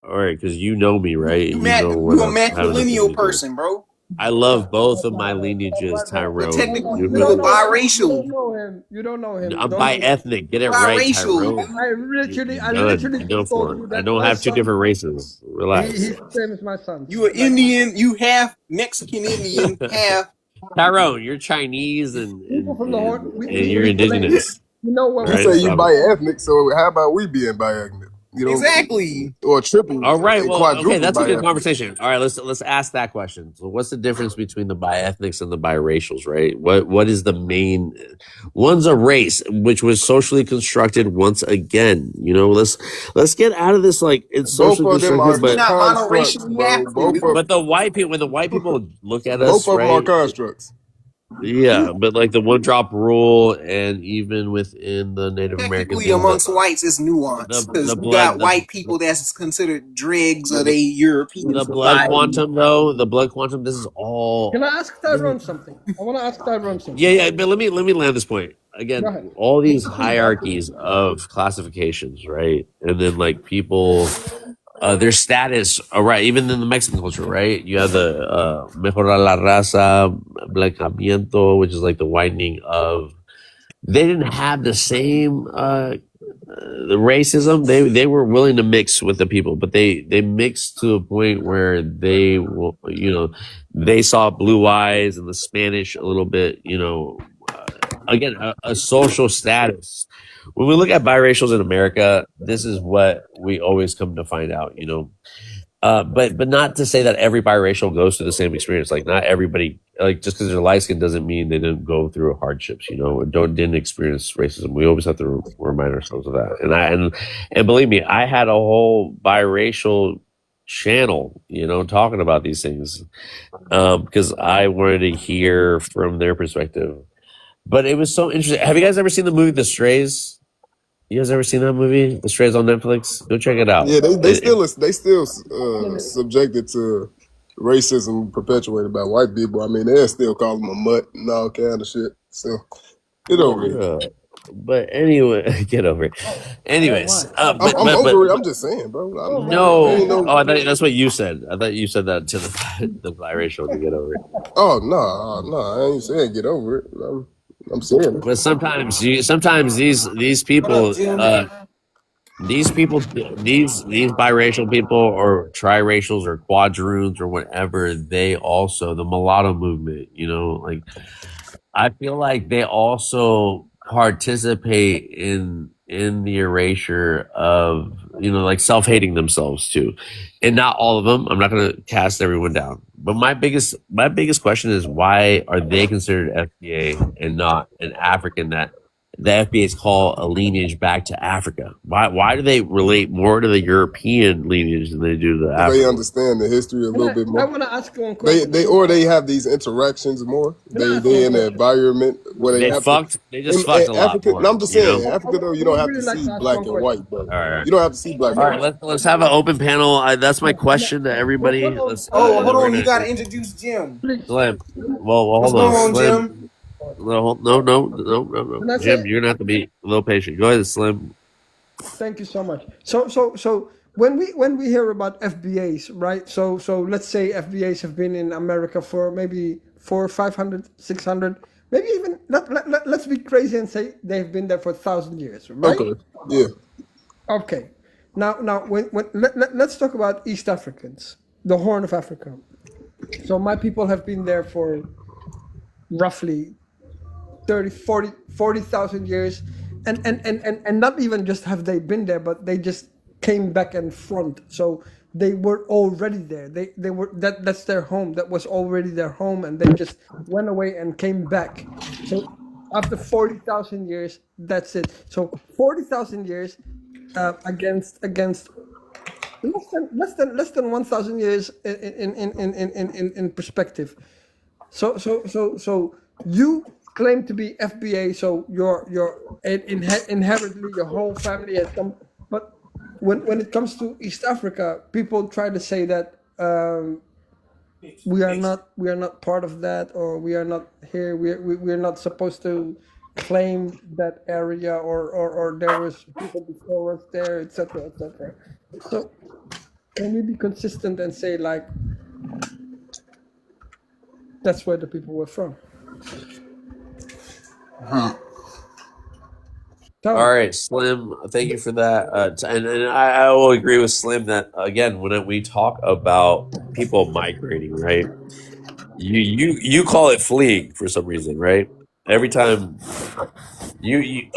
all right, because you know me, right, and you know what You a I'm having a thing matrilineal to do. person, bro. I love both of my Stop lineages, right there. But Tyrone. technically You you You a don't know, know him. You biracial. don't know him. You don't know him. I'm Don't bi do that. ethnic. Get it right, Biracial, Tyrone. dude. I Done. literally You done just told for. you I that don't my have two son, different races. Relax, he's the same as my son. You an Like Indian, you half Mexican Indian, half Tyrone. You're Chinese people from the horn. and you're indigenous. We know All what You we right, say look you like. so bi-ethnic, so how about we being bi-ethnic? You exactly. know, or triple all right. and Well, okay, quadruple that's a good bi-ethnic. conversation. All right, let's ask that question. So, what's the difference between the bi-ethnics and the biracials? Right? What is the main? One's a race, which was socially constructed once again. You know, let's get out of this like it's Both socially of them are constructed, We but not constructs, monoracially bro. African, dude. but the white people when the white people look at Both us, of them are right? constructs. Yeah, but like the one drop rule, and even within the Native American Technically, things, amongst whites, it's nuance because the you got blood white people that's considered dregs of a European the blood society. quantum though the blood quantum. This is Can all. I ask Tyrone something? I want to ask Tyrone Yeah, something. yeah, but let me land this point. Go Again, ahead. all these hierarchies of classifications, right? And then like people their status, right, even in the Mexican culture, right? You have the mejorar la raza, blanqueamiento, which is like the whitening of they didn't have the same the racism. They were willing to mix with the people, but they mixed to a point where they will, you know, they saw blue eyes and the Spanish a little bit, you know, again a social status. When we look at biracials in America, this is what we always come to find out, you know. But not to say that every biracial goes through the same experience. Like not everybody, like just because they're light skinned doesn't mean they didn't go through hardships, you know, or didn't experience racism. We always have to remind ourselves of that. And believe me, I had a whole biracial channel, you know, talking about these things because I wanted to hear from their perspective. But it was so interesting. Have you guys ever seen the movie The Strays? You guys ever seen that movie, The Strays on Netflix? Go check it out. Yeah, they It, still subjected to racism perpetuated by white people. I mean, they still call them a mutt and all kind of shit. So get over it. yeah. But anyway, get over it. Anyways, Why? I'm over it. I'm just saying, bro. no. Ain't no. Oh, I thought that's what you said. I thought you said that to the biracial to get over it. Oh no, I ain't saying get over it. I'm saying it. But sometimes these What up, people, Jim? these biracial people or triracials or quadroons or whatever, they also the mulatto movement. You know, like I feel like they also participate in the erasure of, you know, like self-hating themselves too. And not all of them. I'm not going to cast everyone down. But my biggest question is why are they considered FBA and not an African that the FBA's call a lineage back to Africa? Why do they relate more to the European lineage than they do to the They African? understand the history a little bit I more. want to ask you one question. They have these interactions more. They in the environment where they have to. They just fucked a lot Africa, more. no, I'm just You saying, know. in Africa though, you I don't would have to really like see to ask black one and question. white, bro. All right. You don't have to see black All and right, white. let's have an open panel. That's my question to everybody. Let's. Oh, And hold then we're on. You gonna gotta introduce Jim. Please, Slim. Well, What's hold on, going on, Slim. Jim? No. can I Jim, say you're gonna have to be a little patient. Go ahead, Slim. thank you so much? So when we hear about FBAs, right? So let's say FBAs have been in America for maybe 400, 500, 600, maybe even let's be crazy and say they've been there for 1,000 years, right? Okay, yeah. Okay. Now when let's talk about East Africans, the Horn of Africa. So my people have been there for roughly 30, 40,000 years. and not even just have they been there, but they just came back in front. So they were already there. They were that's their home. That was already their home, and they just went away and came back. So after 40,000 years, that's it. So 40,000 years against less than 1,000 years in perspective. So you claim to be FBA, so inherently your whole family has come. But when it comes to East Africa, people try to say that we are not part of that, or we are not here. We're not supposed to claim that area, or there was people before us there, etc., etc. So can we be consistent and say like that's where the people were from? All right, Slim. Thank you for that. And I will agree with Slim that again, when we talk about people migrating, right? You call it fleeing for some reason, right? Every time we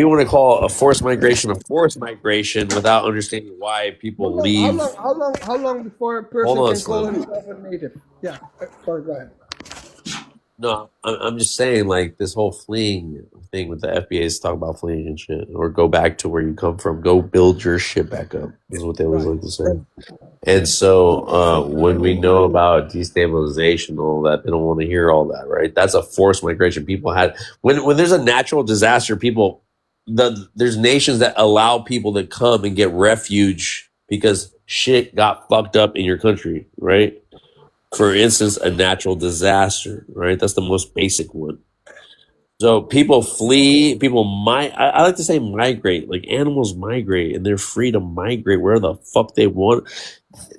want to call a forced migration without understanding why people leave. How long before a person Hold on, can call Slim. himself a native? Yeah, sorry, go ahead. No, I'm just saying, like, this whole fleeing thing with the FBA's talk about fleeing and shit, or go back to where you come from, go build your shit back up, is what they always like to say. And so when we know about destabilization and all that, they don't want to hear all that, right? That's a forced migration. People had when there's a natural disaster, there's nations that allow people to come and get refuge because shit got fucked up in your country, right? For instance, a natural disaster, right? That's the most basic one. So people flee, I like to say migrate, like animals migrate, and they're free to migrate where the fuck they want.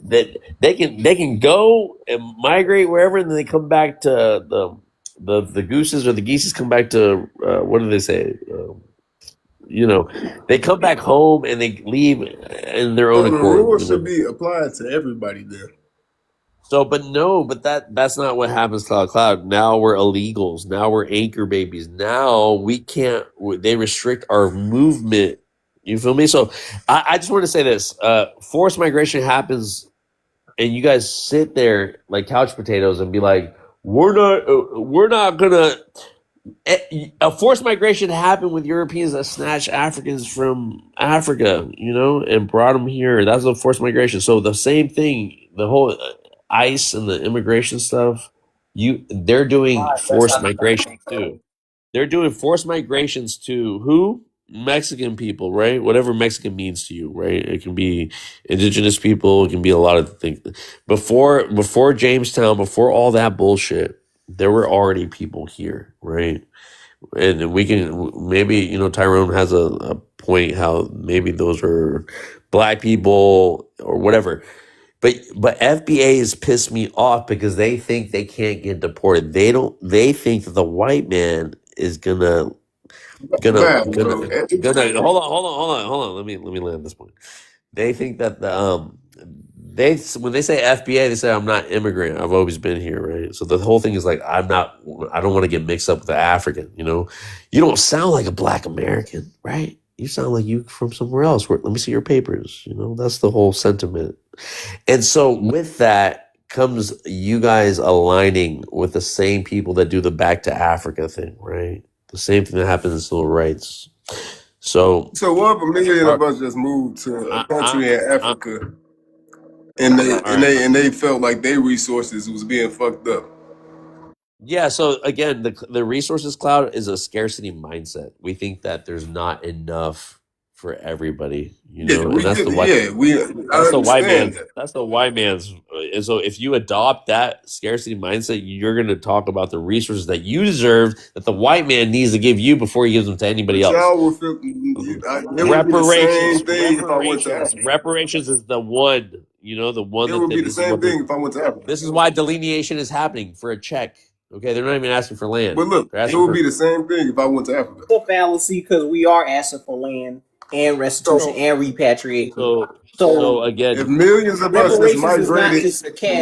That they can go and migrate wherever, and then they come back to the gooses or the geese come back to what do they say? They come back home and they leave in their own The accord. rules should be applied to everybody there. So, but that's not what happens to Cloud. Now we're illegals. Now we're anchor babies. Now we can't. They restrict our movement. You feel me? So, I just want to say this: forced migration happens, and you guys sit there like couch potatoes and be like, "We're not gonna." A forced migration happened with Europeans that snatched Africans from Africa, and brought them here. That's a forced migration. So the same thing, the whole ICE and the immigration stuff, they're doing forced migrations too. They're doing forced migrations to who? Mexican people, right? Whatever Mexican means to you, right? It can be indigenous people, it can be a lot of things. Before Jamestown, before all that bullshit, there were already people here, right? And we can maybe Tyrone has a point how maybe those are black people or whatever. But FBA has pissed me off because they think they can't get deported. They think that the white man is gonna hold on. Let me land this point. They think that when they say FBA, they say I'm not immigrant. I've always been here, right? So the whole thing is like I don't want to get mixed up with the African. You don't sound like a black American, right? You sound like you from somewhere else. Let me see your papers. That's the whole sentiment. And so with that comes you guys aligning with the same people that do the back to Africa thing, right? The same thing that happens in civil rights. So what if a million of us just moved to a country in Africa and they felt like their resources was being fucked up? Yeah, so again, the resources cloud is a scarcity mindset. We think that there's not enough for everybody, and that's the white man's. And so if you adopt that scarcity mindset, you're going to talk about the resources that you deserve that the white man needs to give you before he gives them to anybody else. Reparations is the one, the one. It would be the same thing if I went to Africa. This is why delineation is happening for a check. Okay, they're not even asking for land. But look, it would be the same thing if I went to Africa. It's a fallacy because we are asking for land and restitution and repatriation. So again, if millions of us is migrated,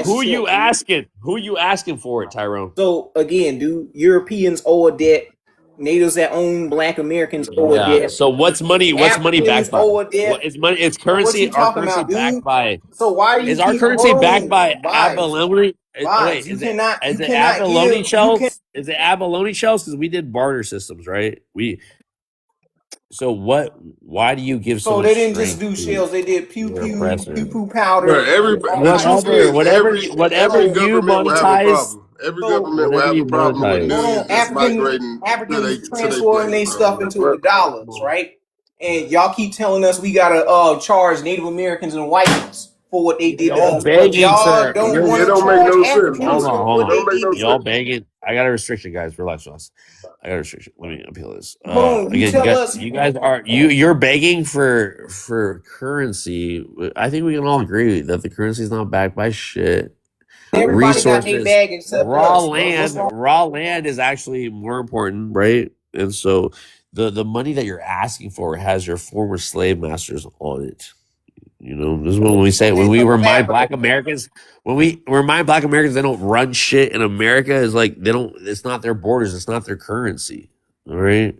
who you asking? Who you asking for it, Tyrone? So again, do Europeans owe a debt Natives that own Black Americans owe a Yeah. debt. So what's money Africans backed by? owe a debt. What is money? It's What currency. you Our talking currency about, backed dude? by. So why do you Is our keep currency backed by vibes? abalone? Wait, You is cannot it give abalone you shells? can Is it abalone shells? Because we did barter systems, right? So what? Why do you give so so much they didn't just strength do to shells, they did pew your pew, oppressor? pew pew Bro, powder. the truth is, Whatever every you government will have a monetize, problem. Every So government will whatever have you a problem with monetize. hold on, millions just migrating Africans to their transferring place, their bro. stuff into the dollars, right? And y'all keep telling us we gotta charge Native Americans and whites for what they did to Y'all us, but begging y'all for don't It want to don't make charge no sense, Africans hold bro. on, for hold It what on. they don't make did no to Y'all us. sense. begging. I got a restriction, guys. Relax, relax. I got a restriction. Let me appeal this. Hold on, you Again, tell us you guys are you're begging for currency. I think we can all agree that the currency is not backed by shit. everybody got their Resources, bag except us, bro. What's wrong? raw land is actually more important, right? And so the money that you're asking for has your former slave masters on it. You know, this is when we say when Okay, we so remind that, Black Americans when we remind Black Americans they don't run shit in America is like they don't. It's not their borders. It's not their currency. All right.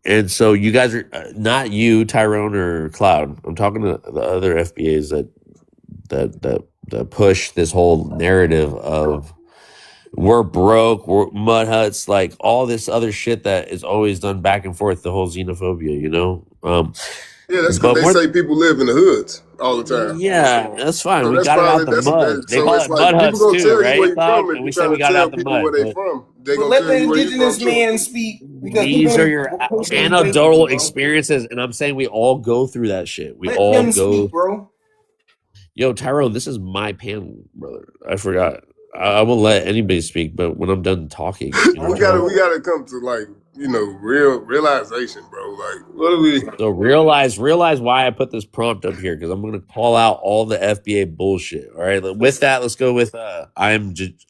And so you guys are not you, Tyrone or Cloud. I'm talking to the other FBAs that push this whole narrative of we're broke, we're mud huts, like all this other shit that is always done back and forth. The whole xenophobia, you know. Yeah, that's because But they more. say people live in the hoods all the time. Yeah, that's fine. So We that's got it out probably the mud. They so call it's it like mud people huts gonna too, tell you where right, you from Cloud? if And you're we said trying we to got it tell out the people mud. where they But from. They but gonna let tell the you where you from indigenous too. man speak because he's these are been your patiently waiting, anecdotal bro. experiences, and I'm saying we all go through that shit. We Let all him go. speak, bro. Yo, Tyrone, this is my panel, brother. I forgot. I won't let anybody speak, but when I'm done talking, you know, we gotta come to like, real realization, bro. Like, what do we? So realize why I put this prompt up here because I'm going to call out all the FBA bullshit. All right. With that, let's go with I'm just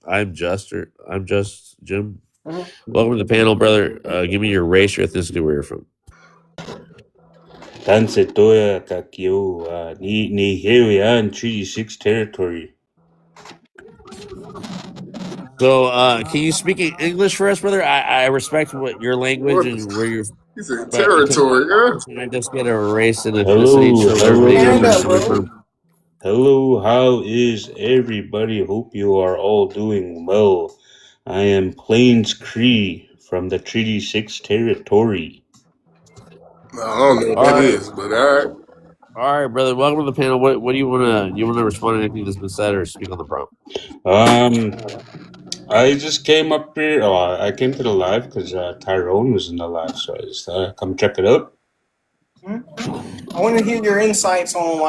Jim. Welcome to the panel, brother. Give me your race, your ethnicity, where you're from. Tansetoya Kakyo, Niheria and Treaty 6 territory. So, can you speak in English for us, brother? I respect what your language What? and where you're, He said but territory, yeah. can I just get a race and ethnicity Hello, so everybody knows where Canada, you're coming hello. bro. from? Hello, how is everybody? Hope you are all doing well. I am Plains Cree from the Treaty 6 territory. I don't know what All that right. is, but all right. All right, brother. Welcome to the panel. What do you want to respond to anything that's been said or speak on the prompt? I just came up here. Oh, I came to the live because Tyrone was in the live, so I just come check it out. I want to hear your insights on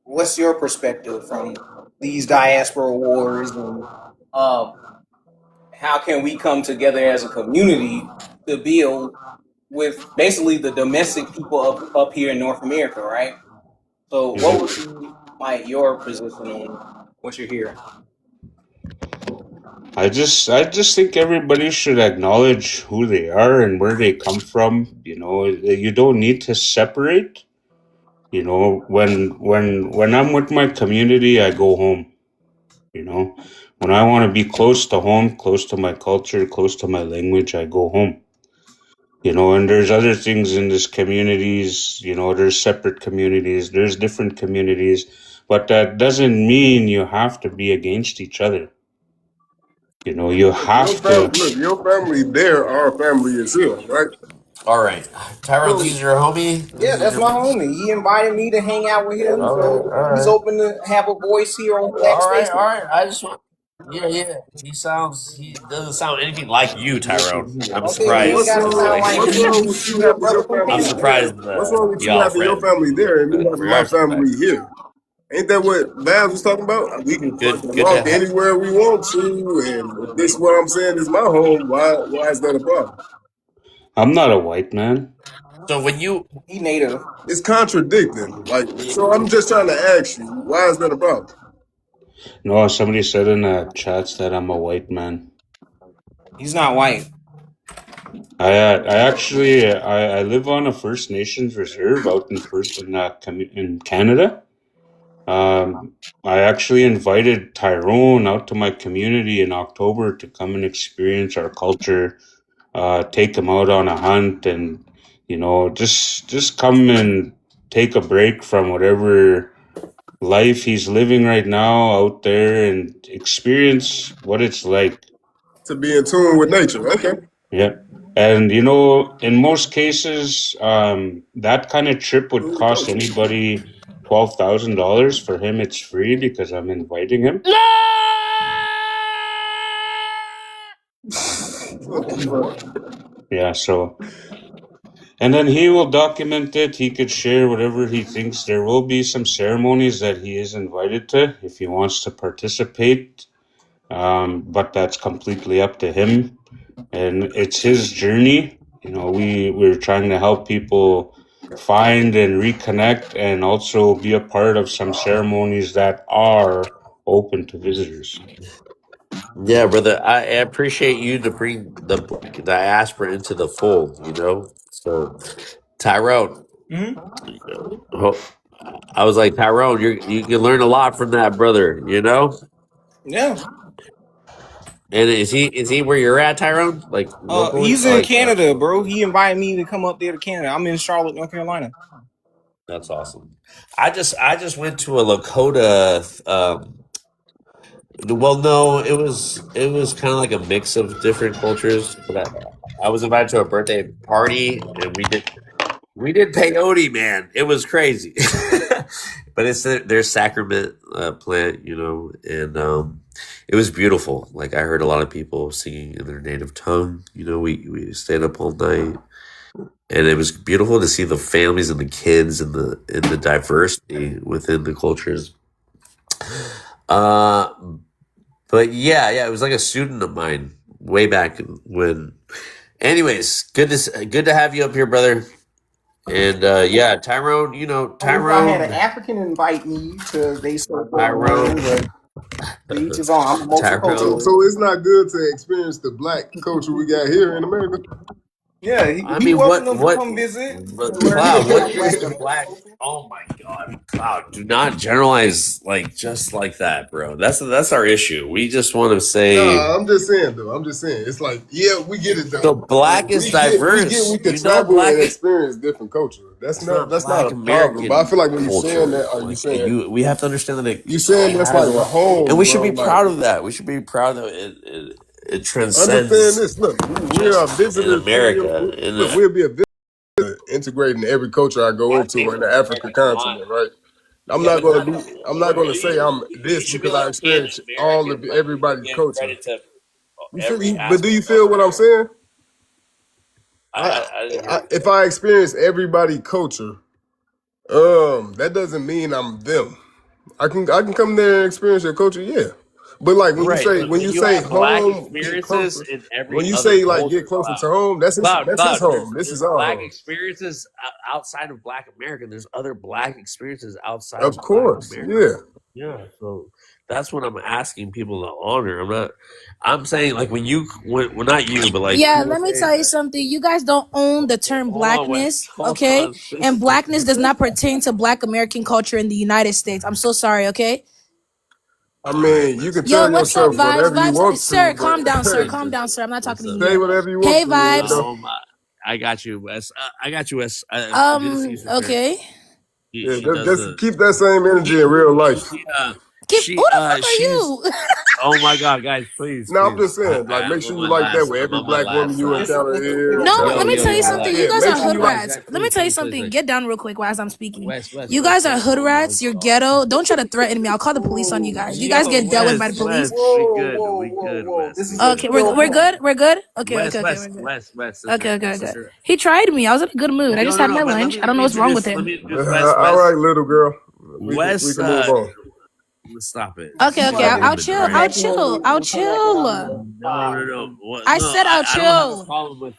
what's your perspective from these diaspora wars and how can we come together as a community to build with basically the domestic people up here in North America, right? So what would be your position on what you're hearing? I just think everybody should acknowledge who they are and where they come from. You don't need to separate. When I'm with my community, I go home. When I want to be close to home, close to my culture, close to my language, I go home. And there's other things in this communities. There's separate communities, there's different communities, but that doesn't mean you have to be against each other. You have to. Look, your family there, our family is here, right? All right, Tyrone, this is your homie. Yeah, that's my homie. He invited me to hang out with him, so he's open to have a voice here on Black Space. All right. I just want. Yeah. He doesn't sound anything like you, Tyrone. I'm Okay, well, he surprised. ain't got to sound like What's me. wrong with you He's a having brother your from family? I'm Canada. surprised. What's wrong with you Y'all having your friend. family there and me having my Regards to that. family here? Ain't that what Babs was talking about? We can fucking Good walk to have. anywhere we want to, and if this what I'm saying is my home, why is that a problem? I'm not a white man. So when you He native. It's contradicting. Like, so I'm just trying to ask you, why is that a problem? No, somebody said in the chats that I'm a white man. He's not white. I actually I live on a First Nations reserve out in Canada, I actually invited Tyrone out to my community in October to come and experience our culture, take him out on a hunt, and just come and take a break from whatever life he's living right now out there and experience what it's like. To be in tune with nature. Okay. Yeah. And in most cases, that kind of trip would cost anybody $12,000. For him, it's free because I'm inviting him. Yeah, so, and then he will document it. He could share whatever he thinks. There will be some ceremonies that he is invited to if he wants to participate. But that's completely up to him. And it's his journey. We're trying to help people find and reconnect and also be a part of some ceremonies that are open to visitors. Yeah, brother. I appreciate you to bring the diaspora into the fold. So Tyrone. I was like, Tyrone, you can learn a lot from that brother. Yeah. And is he where you're at, Tyrone? Like locally? He's in Canada, bro. He invited me to come up there to Canada. I'm in Charlotte, North Carolina. That's awesome. I just went to a Lakota. Well, no, it was kind of like a mix of different cultures. But I was invited to a birthday party, and we did peyote, man. It was crazy. But it's their sacrament plant, and it was beautiful. Like I heard a lot of people singing in their native tongue. We stayed up all night, and it was beautiful to see the families and the kids and the diversity within the cultures. But yeah, it was like a student of mine way back when. Anyways, good to have you up here, brother. And yeah, Tyrone, Tyrone. I had an African invite me to they Tyrone, but each is on. I'm multicultural. So it's not good to experience the black culture we got here in America. Yeah, he welcome them to come visit. Cloud, what is the black? Oh my God, Cloud! Do not generalize just like that, bro. That's our issue. We just want to say. No, I'm just saying though. It's like, yeah, we get it though. The black is diverse. We can travel and experience different culture. That's not a problem. But I feel like when you're saying that, are you saying we have to understand that you're saying that's like a home, and we should be proud of that. We should be proud of it. It transcends. Understand this. Look, we are visitors in America. We'll be a visitor integrating every culture I go into in the African continent, right? I'm not gonna say I'm this because I experience all of everybody's culture. But do you feel what I'm saying? If I experience everybody's culture, that doesn't mean I'm them. I can come there and experience your culture, yeah. But like when you say home, when you say like get closer to home, that's his home. This is our black home. Experiences outside of Black America. There's other black experiences outside. Of course, yeah. So that's what I'm asking people to honor. I'm saying like when not you, but like let me tell you something. You guys don't own the term blackness, okay? And blackness does not pertain to Black American culture in the United States. I'm so sorry, okay? I mean, you can tell yourself whatever you want to. Sir, calm down, sir. Calm down, sir. I'm not talking to you. Say whatever you want. Hey, Vibes. I got you, Wes. Okay. Just keep that same energy in real life. Who the fuck are you? Oh my God, guys, please. No, I'm just saying, like, make sure you like that with every black woman you encounter here. No, let me tell you something. You guys are hood rats. Let me tell you something. Get down real quick while I'm speaking. You guys are hood rats. You're ghetto. Don't try to threaten me. I'll call the police on you guys. You guys get dealt with by the police. We good. Okay, we're good. We're good. Okay, we're good. Okay. He tried me. I was in a good mood. I just had my lunch. I don't know what's wrong with him. All right, little girl. We can move on. Stop it. Okay. I'll chill. No. I said I'll chill.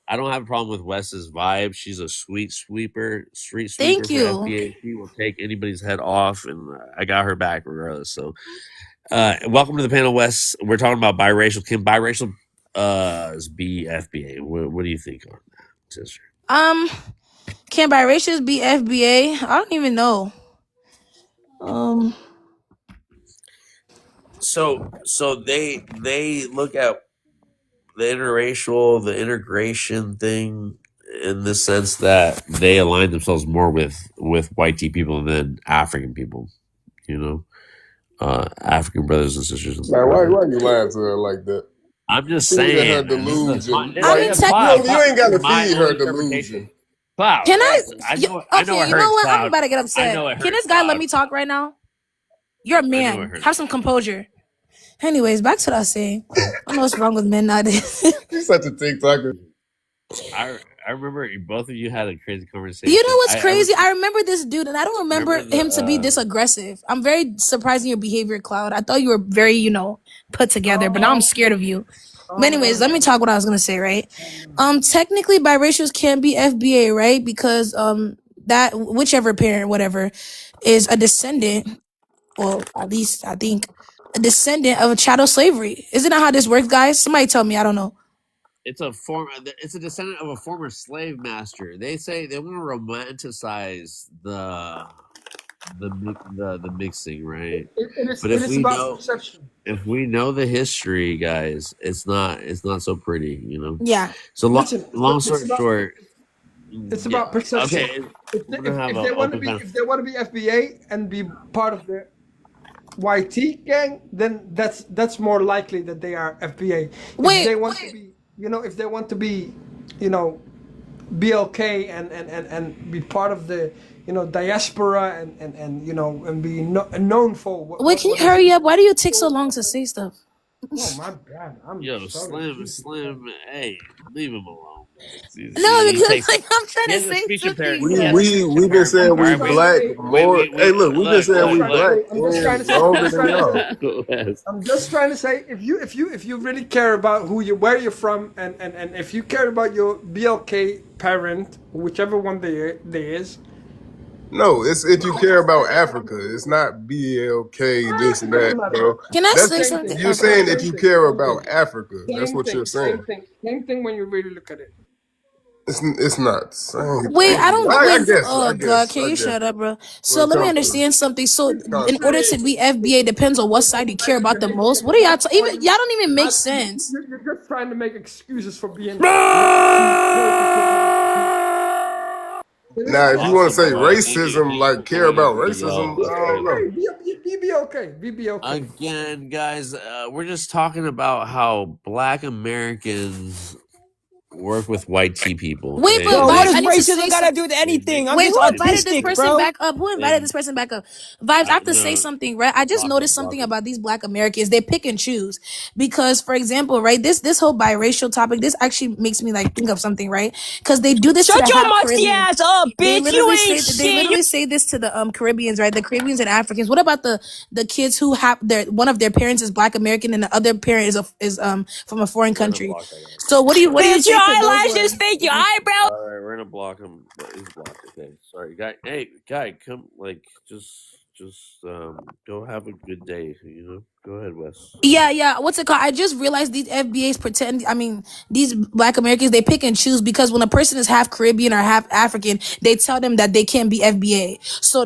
I don't have a problem with Wes's vibe. She's a street sweeper. Thank you. FBA. She will take anybody's head off, and I got her back regardless. So, welcome to the panel, Wes. We're talking about biracial. Can biracial be FBA? What do you think on that, sister? Can biracials be FBA? I don't even know. So they look at the interracial, the integration thing in the sense that they align themselves more with white people than African people, you know, African brothers and sisters. Like, why you lying to her like that? I'm just Feeding saying. her delusion. I mean, you ain't gotta feed her delusion. Cloud. Can I? I know Okay, it you hurts, know what? Cloud. I'm about to get I upset. know it Can hurts, this guy let Cloud. me talk right now? You're a man. Have some composure. Anyways, back to what I was saying. I don't know what's wrong with men nowadays. You're such a TikToker. I remember both of you had a crazy conversation. You know what's crazy? I remember this dude, and I don't remember him to be this aggressive. I'm very surprised in your behavior, Cloud. I thought you were very, put together, but now I'm scared of you. But anyways, let me talk what I was gonna say, right? Technically biracials can be FBA, right? Because that whichever parent, whatever, is a descendant, well, at least I think a descendant of a chattel slavery. Isn't that how this works, guys? Somebody tell me, I don't know. It's a descendant of a former slave master. They say they want to romanticize the mixing, right? But if we know the history, guys, it's not so pretty, Yeah. So long story short, it's about perception. Okay, If they want to be FBA and be part of the YT gang, then that's more likely that they are FBA. If they want to be, if they want to be, BLK and be part of the, diaspora and be known for. Wait, can you hurry up? Why do you take so long to say stuff? Oh my bad. I'm sorry. Slim, hey, leave him alone. No, because I'm trying to say something. We've been saying we black more. Hey, look, we've been saying we black. I'm just trying to say, if you really care about where you're from, and if you care about your BLK parent, whichever one they is. No, it's if you care about Africa. It's not BLK, this and that, bro. Can I say something? You're saying if you care about Africa. That's what you're saying. Same thing when you really look at it. It's not. Wait, I don't. God, can you shut up, bro? So let me understand something. So in order to be FBA, depends on what side you care about the most. What are y'all? Y'all don't even make sense. You're just trying to make excuses for being. Now, if you want to say racism, like care about racism, I don't know. Be okay. Again, guys, we're just talking about how Black Americans work with white people. Wait, but what does racism gotta do with anything? I'm just who invited this person bro. back up? Who invited this person back up? Vibes, I have to say something, right? I just noticed something about these Black Americans. They pick and choose. Because, for example, right, this whole biracial topic, this actually makes me like think of something, right? Because they do this to the musty ass up, bitch. You ain't shit. They literally say this to the Caribbeans, right? The Caribbeans and Africans. What about the kids who have one of their parents is Black American and the other parent is from a foreign country? So what do you say? Your eyelashes, fake your eyebrows. All right, we're gonna block him. He's blocked. Okay, sorry, guy. Hey, guy, come. Like, just go have a good day. Go ahead, Wes. Yeah. What's it called? I just realized these FBAs pretend. I mean, these Black Americans, they pick and choose because when a person is half Caribbean or half African, they tell them that they can't be FBA. So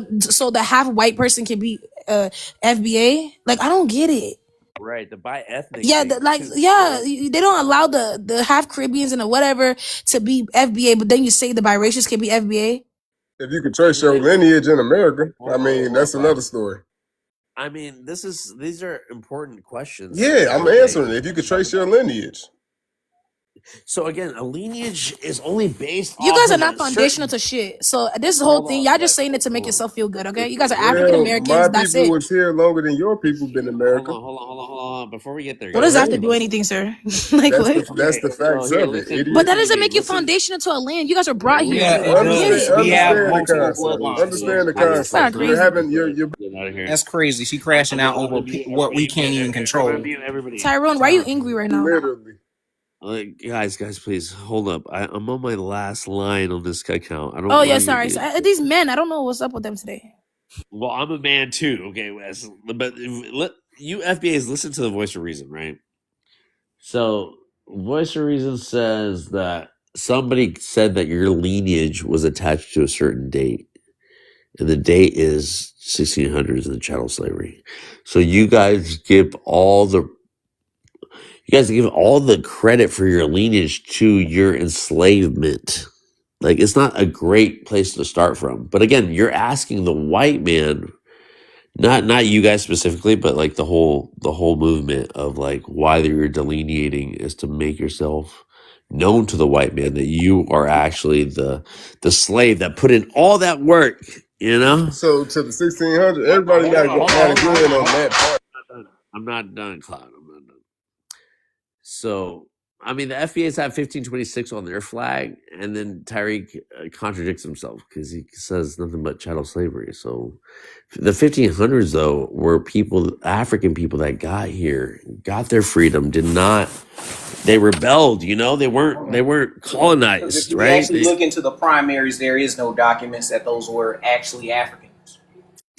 the half white person can be FBA. Like, I don't get it. Right, the bi ethnic. Yeah, they don't allow the half Caribbeans and the whatever to be FBA, but then you say the biracials can be FBA. If you could trace your lineage in America, I mean, that's another story. I mean, these are important questions. Yeah, I'm answering it. If you could trace your lineage. So again, a lineage is only based. You guys are not foundational to shit. So this whole thing, y'all just saying it to make yourself feel good, okay? You guys are African Americans. That's it. My people was here longer than your people been in America. Hold on. Before we get there, what does that have to do anything, sir? Like what? That's the facts of it. But that doesn't make you foundational to a land. You guys are brought here. Understand the concept. You're having your. That's crazy. She crashing out over what we can't even control. Tyrone, why are you angry right now? Literally. Guys, please hold up. I'm on my last line on this account. Sorry. These men, I don't know what's up with them today. Well, I'm a man too, okay, Wes. But you FBAs listen to the Voice of Reason, right? So, Voice of Reason says that somebody said that your lineage was attached to a certain date. and the date is 1600s and the chattel slavery. So you guys give all the credit for your lineage to your enslavement. Like, it's not a great place to start from. But again, you're asking the white man, not you guys specifically, but like the whole movement of like why you're delineating is to make yourself known to the white man that you are actually the slave that put in all that work, you know? So to the 1600, everybody got to go in on that part. I'm not done, Cloud. I'm not done. So, I mean, the FBA's have 1526 on their flag, and then Tyreek contradicts himself because he says nothing but chattel slavery. So, the 1500s, though, were African people that got here, got their freedom, they rebelled, you know? They weren't Because colonized, if we right? actually look into the primaries, there is no documents that those were actually Africans.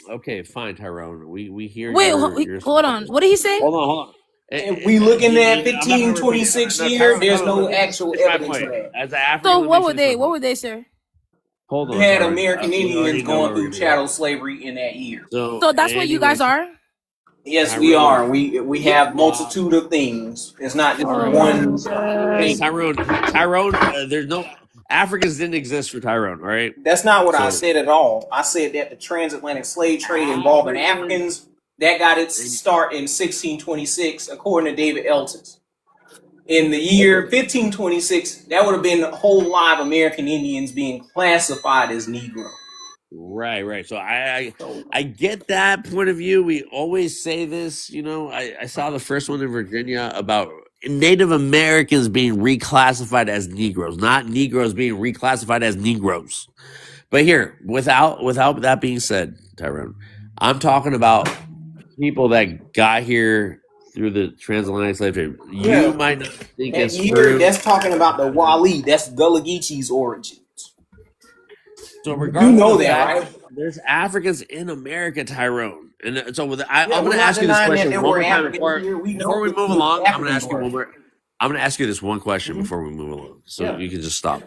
Okay, fine, Tyrone. We hear Wait, your hold on. What did he say? Hold on. If we look in that I'm not gonna repeat 1526 it. No, year, Tyrone, there's no Tyrone, actual finish my evidence point. for that. As an African, So let what me were finish they? my What point. were they, sir? Hold You on, had Tyrone. American We already Indians know going what we're through gonna do. chattel slavery in that year. So that's what you guys are. Yes, we Tyrone. are. We have multitude of things. It's not just Oh one my Hey, thing. Tyrone. There's no Africans didn't exist for Tyrone, all right? That's not what I So said at all. I said that the transatlantic slave trade involving Africans that got its start in 1626, according to David Eltis. In the year 1526, that would have been a whole lot of American Indians being classified as Negro. right. So I get that point of view. We always say this, you know. I saw the first one in Virginia about Native Americans being reclassified as Negroes, not Negroes being reclassified as Negroes. But here, without that being said, Tyrone, I'm talking about people that got here through the transatlantic slave trade. Yeah. You might not think That it's year, true. that's talking about the Wali. That's Gullah Geechee's origins. So You regardless know of the that, fact, right? there's Africans in America, Tyrone. And so Yeah, I'm going we're to not ask you this denying that question there one were more time Africans here. We know before we that move the along. I'm going to Africans ask you were. one more. I'm going to ask you this one question before we move along, so Yeah. you can just stop.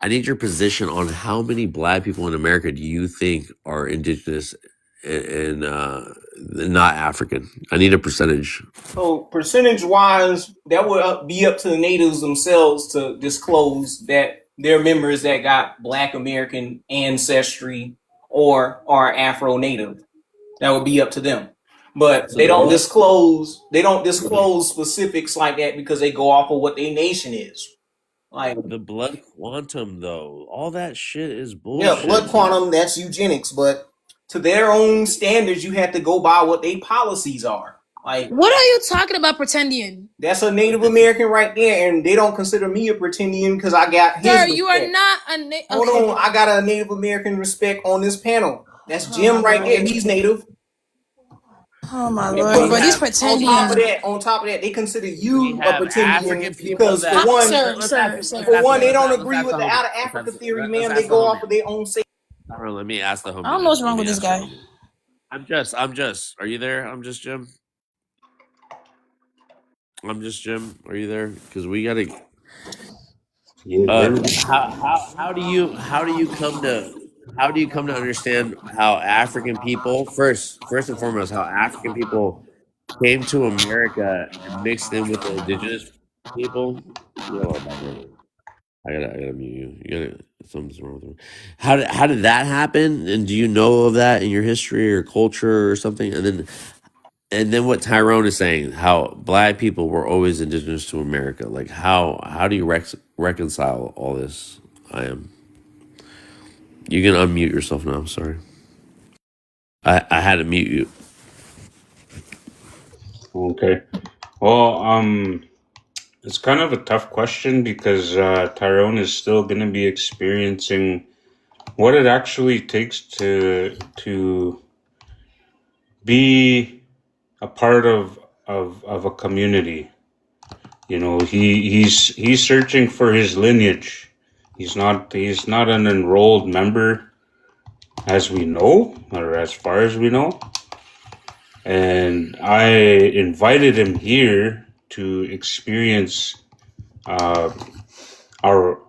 I need your position on how many Black people in America do you think are indigenous and not African? I need a percentage. So percentage wise, that would be up to the natives themselves to disclose that they're members that got Black American ancestry or are Afro Native. That would be up to them. But So they the don't blood, disclose. They don't disclose specifics like that because they go off of what their nation is. Like, the blood quantum, though, all that shit is yeah, blood bullshit. quantum, that's eugenics, but to their own standards, you have to go by what their policies are. Like, What are you talking about, pretendian? that's a Native American right there, and they don't consider me a pretendian because I got his Sir, respect. you are not a Hold on, I got a Native American respect on this panel. That's Jim right there. He's Native. Oh my And lord, bro, these on pretendians. top of that, they consider We you a have pretendian African people because that. for one, Sir, Let's sir, ask sir. for one, they don't let's agree ask with the the homie. out of Africa theory, Let's man. ask They the go homie. off of their own say. Tyrone, let me ask the homie. I don't know what's then. wrong Let with me this ask the guy. homie. I'm just. Are you there? I'm just Jim. I'm just Jim. Are you there? Because we gotta. Yeah, How do you come to understand how African people first and foremost how African people came to America and mixed in with the indigenous people? Yo, I gotta mute you. Something's wrong with me. How did that happen? And do you know of that in your history or culture or something? And then what Tyrone is saying, how Black people were always indigenous to America. Like how do you reconcile all this? You can unmute yourself now. I'm sorry. I had to mute you. okay. Well, it's kind of a tough question because Tyrone is still going to be experiencing what it actually takes to be a part of a community. You know, he's searching for his lineage. He's not an enrolled member, as we know, or as far as we know. And I invited him here to experience our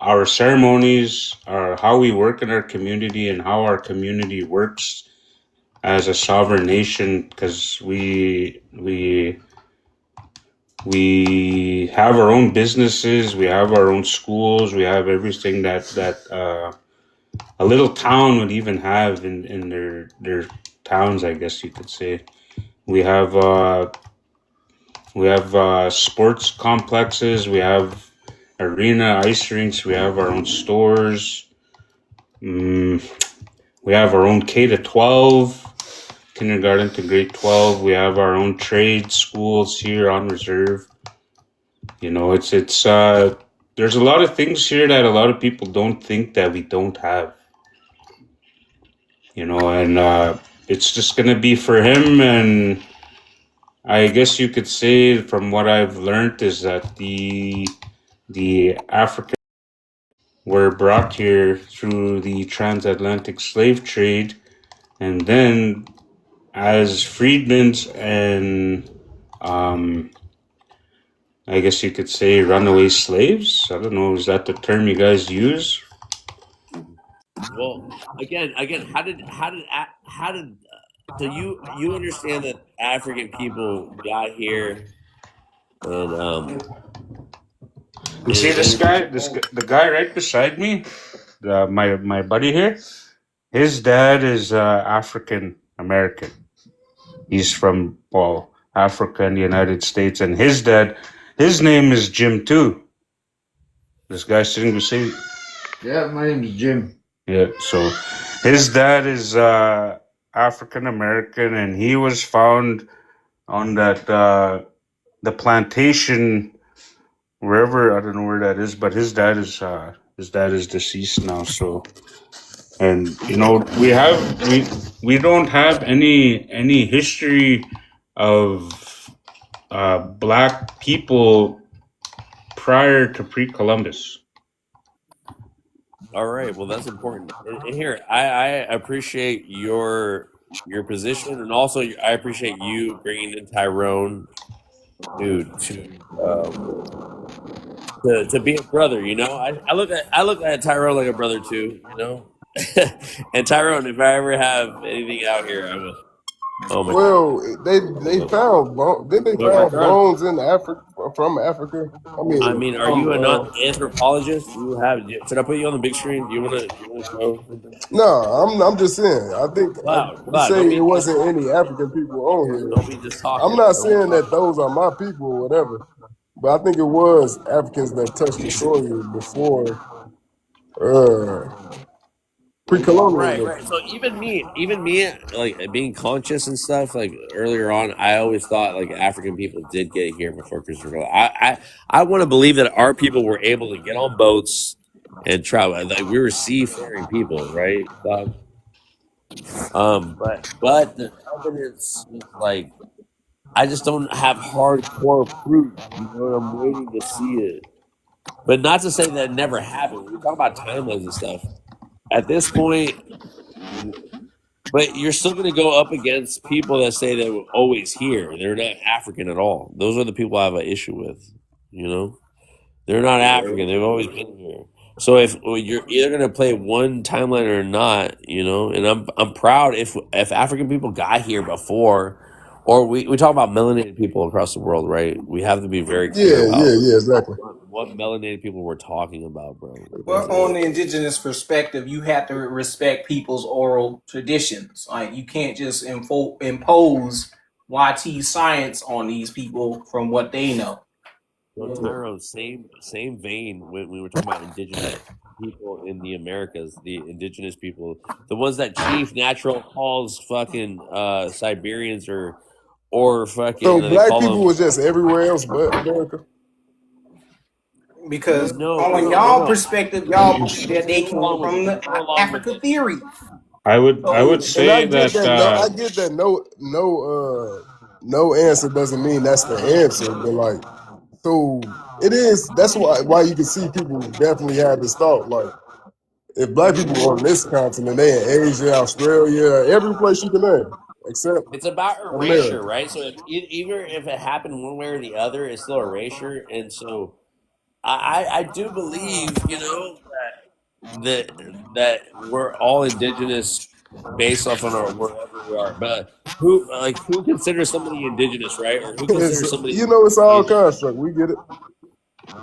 our ceremonies, how we work in our community, and how our community works as a sovereign nation, because we have our own businesses, we have our own schools, we have everything that a little town would even have in their towns, I guess you could say. We have sports complexes, we have arena, ice rinks, we have our own stores. We have our own K-12, kindergarten to grade 12. We have our own trade schools here on reserve. You know, it's there's a lot of things here that a lot of people don't think that we don't have. You know, and it's just gonna be for him. And I guess you could say, from what I've learned, is that the Africans were brought here through the transatlantic slave trade, and then as freedmen and I guess you could say runaway slaves. I don't know, is that the term you guys use? Well, again, how did so you understand that African people got here and You see this guy, the guy right beside me, my buddy here. His dad is African American. He's from Africa and the United States, and his name is Jim too. This guy sitting beside. Yeah, my name is Jim. Yeah, so his dad is African American, and he was found on that the plantation, wherever, I don't know where that is, but his dad is deceased now. So, and you know, we don't have any history of black people prior to pre-Columbus. all right, well, that's important. And here, I appreciate your position, and also I appreciate you bringing in Tyrone, dude, to be a brother. You know, I look at Tyrone like a brother too. You know, and Tyrone, if I ever have anything out here, I will. Oh my God. Well, they found didn't they But my found God. bones in Africa from Africa? I mean, are you an anthropologist? Should I put you on the big screen? Do you want to go? No, I'm just saying. I think Wow, you wow, say don't be it wasn't any African people on here. Don't be just talking. I'm not saying that those are my people or whatever, but I think it was Africans that touched the soil before pre-colonial. Right. So even me, like being conscious and stuff, like earlier on, I always thought like African people did get here before Christopher Columbus. I want to believe that our people were able to get on boats and travel. Like we were seafaring people, right? But the evidence is like I just don't have hardcore proof. You know, I'm waiting to see it. But not to say that it never happened. We talk about timelines and stuff. At this point, but you're still going to go up against people that say they were always here. They're not African at all. Those are the people I have an issue with. You know, they're not African. They've always been here. So if you're either going to play one timeline or not, you know, and I'm proud if African people got here before, or we talk about melanated people across the world, right? We have to be very clear about Exactly. what melanated people we're talking about, bro. Well, on the indigenous perspective, you have to respect people's oral traditions. Like you can't just impose YT science on these people from what they know. So Tyrone, same vein when we were talking about indigenous people in the Americas, the indigenous people, the ones that Chief Natural calls fucking Siberians or fucking. So they black call people them, was just everywhere else but America. Because No, on no, y'all no. perspective, y'all believe that they came from the Africa theory. I would And I say get that that. I get that. No answer doesn't mean that's the answer. But like, so it is. That's why you can see people definitely have this thought. Like, if black people on this continent, they in Asia, Australia, every place you can name, except It's about America. erasure, right? So either if it happened one way or the other, it's still erasure, and so I do believe, you know, that we're all indigenous based off on our wherever we are. But who considers somebody indigenous, right? Or who It's, considers somebody you know, it's all Asian? construct. We get it.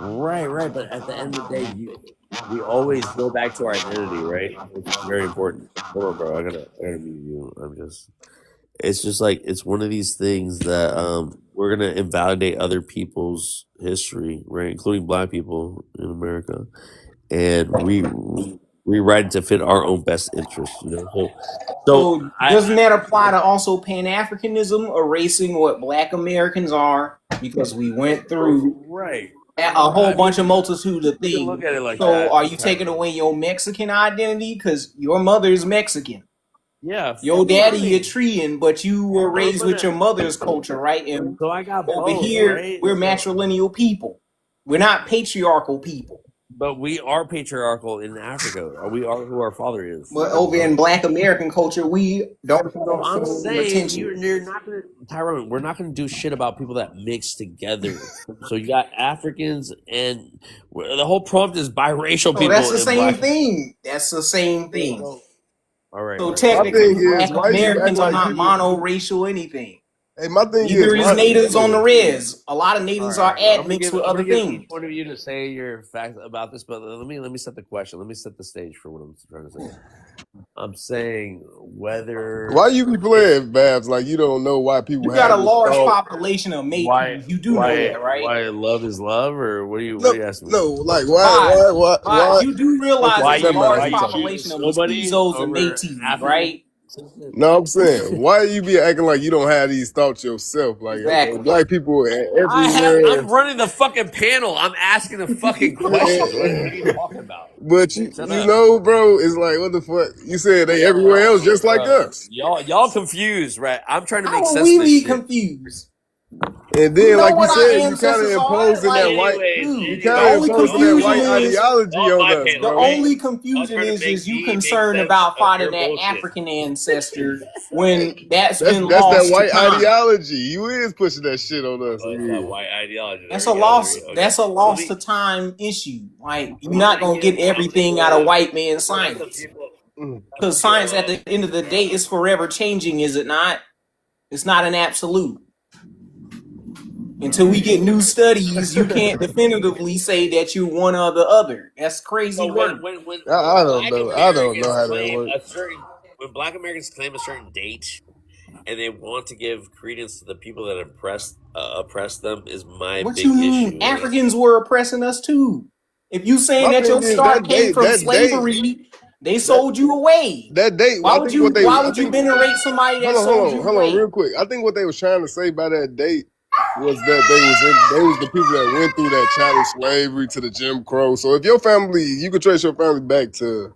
Right. But at the end of the day, we always go back to our identity, right? It's very important. Hold on, bro. I gotta mute you. It's just like it's one of these things that we're gonna invalidate other people's history, right, including Black people in America, and rewrite it to fit our own best interests. You know, so So doesn't that apply to also Pan Africanism, erasing what Black Americans are, because we went through right. a whole bunch of multitude of You can things. look at it like So that. are you taking away your Mexican identity because your mother's Mexican? Yeah, Your fuck daddy right. Eritrean, but you were raised with your mother's culture, right? And So I got over both, here, right? we're matrilineal people. We're not patriarchal people. But we are patriarchal in Africa. We are who our father is. But over in Black American culture, we don't So I'm show saying attention. you're not gonna, Tyrone. We're not gonna do shit about people that mix together. So you got Africans, and the whole prompt is biracial No, people. that's the and same Black. thing. That's the same thing. All right. So right. My technically, thing is, Black why you act Americans are like not people? monoracial anything. Hey, my thing Neither is, is natives on the res. A lot of All natives right. are I'm gonna admixed give with other each things. one of you to say your facts about this, but let me set the question. Let me set the stage for what I'm trying to say. I'm saying whether why you be playing Babs like you don't know why people You got a have this large thought? population of Métis. You do know that, right? why love is love, or what are you asking me? No, like Vibes, why? you do realize Why there's a you large why you population choose of nobody mestizos and over Métis, African? right? No, I'm saying, why you be acting like you don't have these thoughts yourself? Like, Exactly. Black people everywhere. I'm running the fucking panel. I'm asking the fucking questions. What are you talking about? But you Shut up. know, bro, it's like, what the fuck? You said they everywhere else just like us. Y'all confused, right? I'm trying to make How are sense we of this be shit. confused? And You then, know like you what our said, you kind of ancestors are? imposing Like, that white, dude, you the kind of only imposing that confusion white is ideology on on my us, panel, the bro. right? only Y'all confusion trying to make is you me make concerned sense about of finding your that bullshit. African ancestor when that's That's been that lost to white time. ideology. You is pushing that shit on us. Oh, it's that white ideology. That's There a we go. loss. Okay. That's a So lost let to time issue. Like you're me not gonna get give some everything people out of white man let some science, people because science at the end of the day is forever changing, is it not? It's not an absolute. Until we get new studies, you can't definitively say that you're one or the other. That's crazy So work. when I don't Black know. I don't know Americans how that claim works. when Black Americans claim a certain date and they want to give credence to the people that oppress them is my What big you mean? issue. Right? Africans were oppressing us too. If you saying My that thing your is start came from that slavery, they sold you away. date. Why I would think what you? they. Why I would you think. venerate somebody that sold you Hold on, away? real quick. I think what they was trying to say by that date was that they was the people that went through that chattel slavery to the Jim Crow. So if your family, you could trace your family back to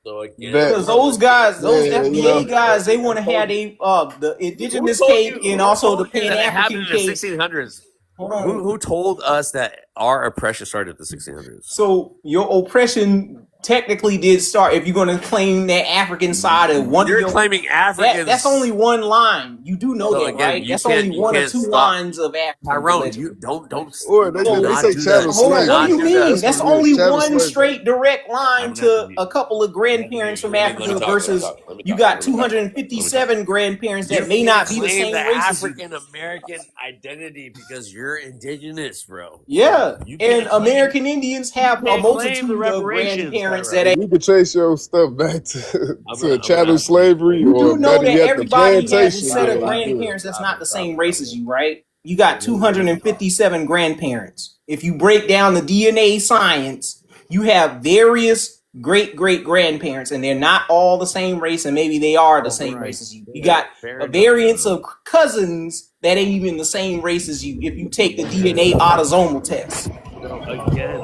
So again, Because those guys, those Yeah, FBA you know. guys, they want to have the indigenous Who told cake you? and Who also the told you Pan that it African happened in the cake. 1600s? Hold on. Who told us that our oppression started at the 1600s? So your oppression technically did start. If you're going to claim that African side of one, You're of your, claiming Africans. that's only one line. You do know So that, again, right? you That's can't only you one or can't two stop. lines of Africans. Tyrone, allegedly. you don't Or they do not say do chattel that. Hold on. slavery. What do you Do mean? that. That's That's what it is, only chattel one slavery. straight direct line I'm gonna have to to a couple of grandparents from let me Africa talk. versus you got 257 grandparents that may not be the claim same the race as you. African American identity because you're indigenous, bro. Yeah, You and can't claim American Indians have a claim the multitude of reparations, grandparents Tyrone. that You could trace your stuff back to I'm gonna chattel have to slavery, you or do know better that yet, the everybody has a plantation set of days. Yeah. grandparents that's not the same race as you, right? You got 257 grandparents. If you break down the DNA science, you have various great grandparents, and they're not all the same race, and maybe they are the same race as you. You got a variance of cousins that ain't even the same race as you if you take the DNA autosomal test. So again,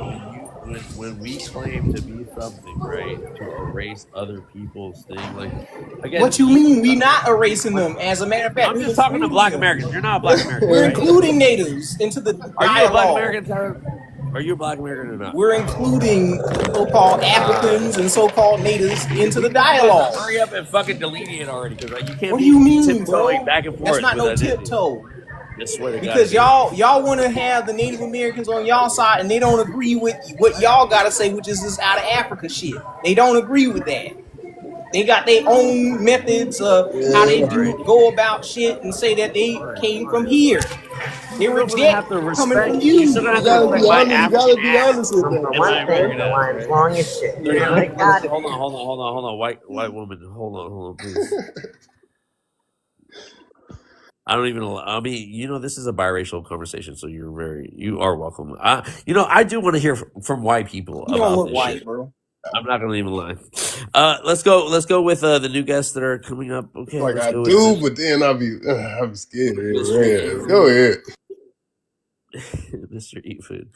when we claim to be something, right, to erase other people's thing, like again, What you mean? We not erasing them. As a matter of fact, I'm we're just talking to including Black them. Americans. You're not a Black American, We're right? including natives into the Are you a Black dialogue. American, Tyrone? Are you a Black American or not? We're including so-called Africans and so-called natives into the dialogue. Hurry up and fucking delineate already, because you can't What do be you mean, tiptoeing bro? back and forth That's not with no identity. tiptoe. Just swear to God, because y'all want to have the Native Americans on y'all side, and they don't agree with what y'all gotta say, which is this out of Africa shit. They don't agree with that. They got their own methods of how they go about shit and say that they came from here. They You're gonna reject have to coming respect. from You're you. still gonna You have to gotta respect be my honest. You African gotta be ass honest with and that. my One thing, American the ass, line's right? long as shit. You're like, God Hold on, white woman, hold on, please. I don't even. I mean, this is a biracial conversation, so you are welcome. I do want to hear from white people You don't about look this white, shit. bro. I'm not gonna even lie. Let's go with the new guests that are coming up. Okay, Like let's I go with do, but then I'm scared. Mr. Eat Yeah, go Food. ahead. Mr. Eat Food.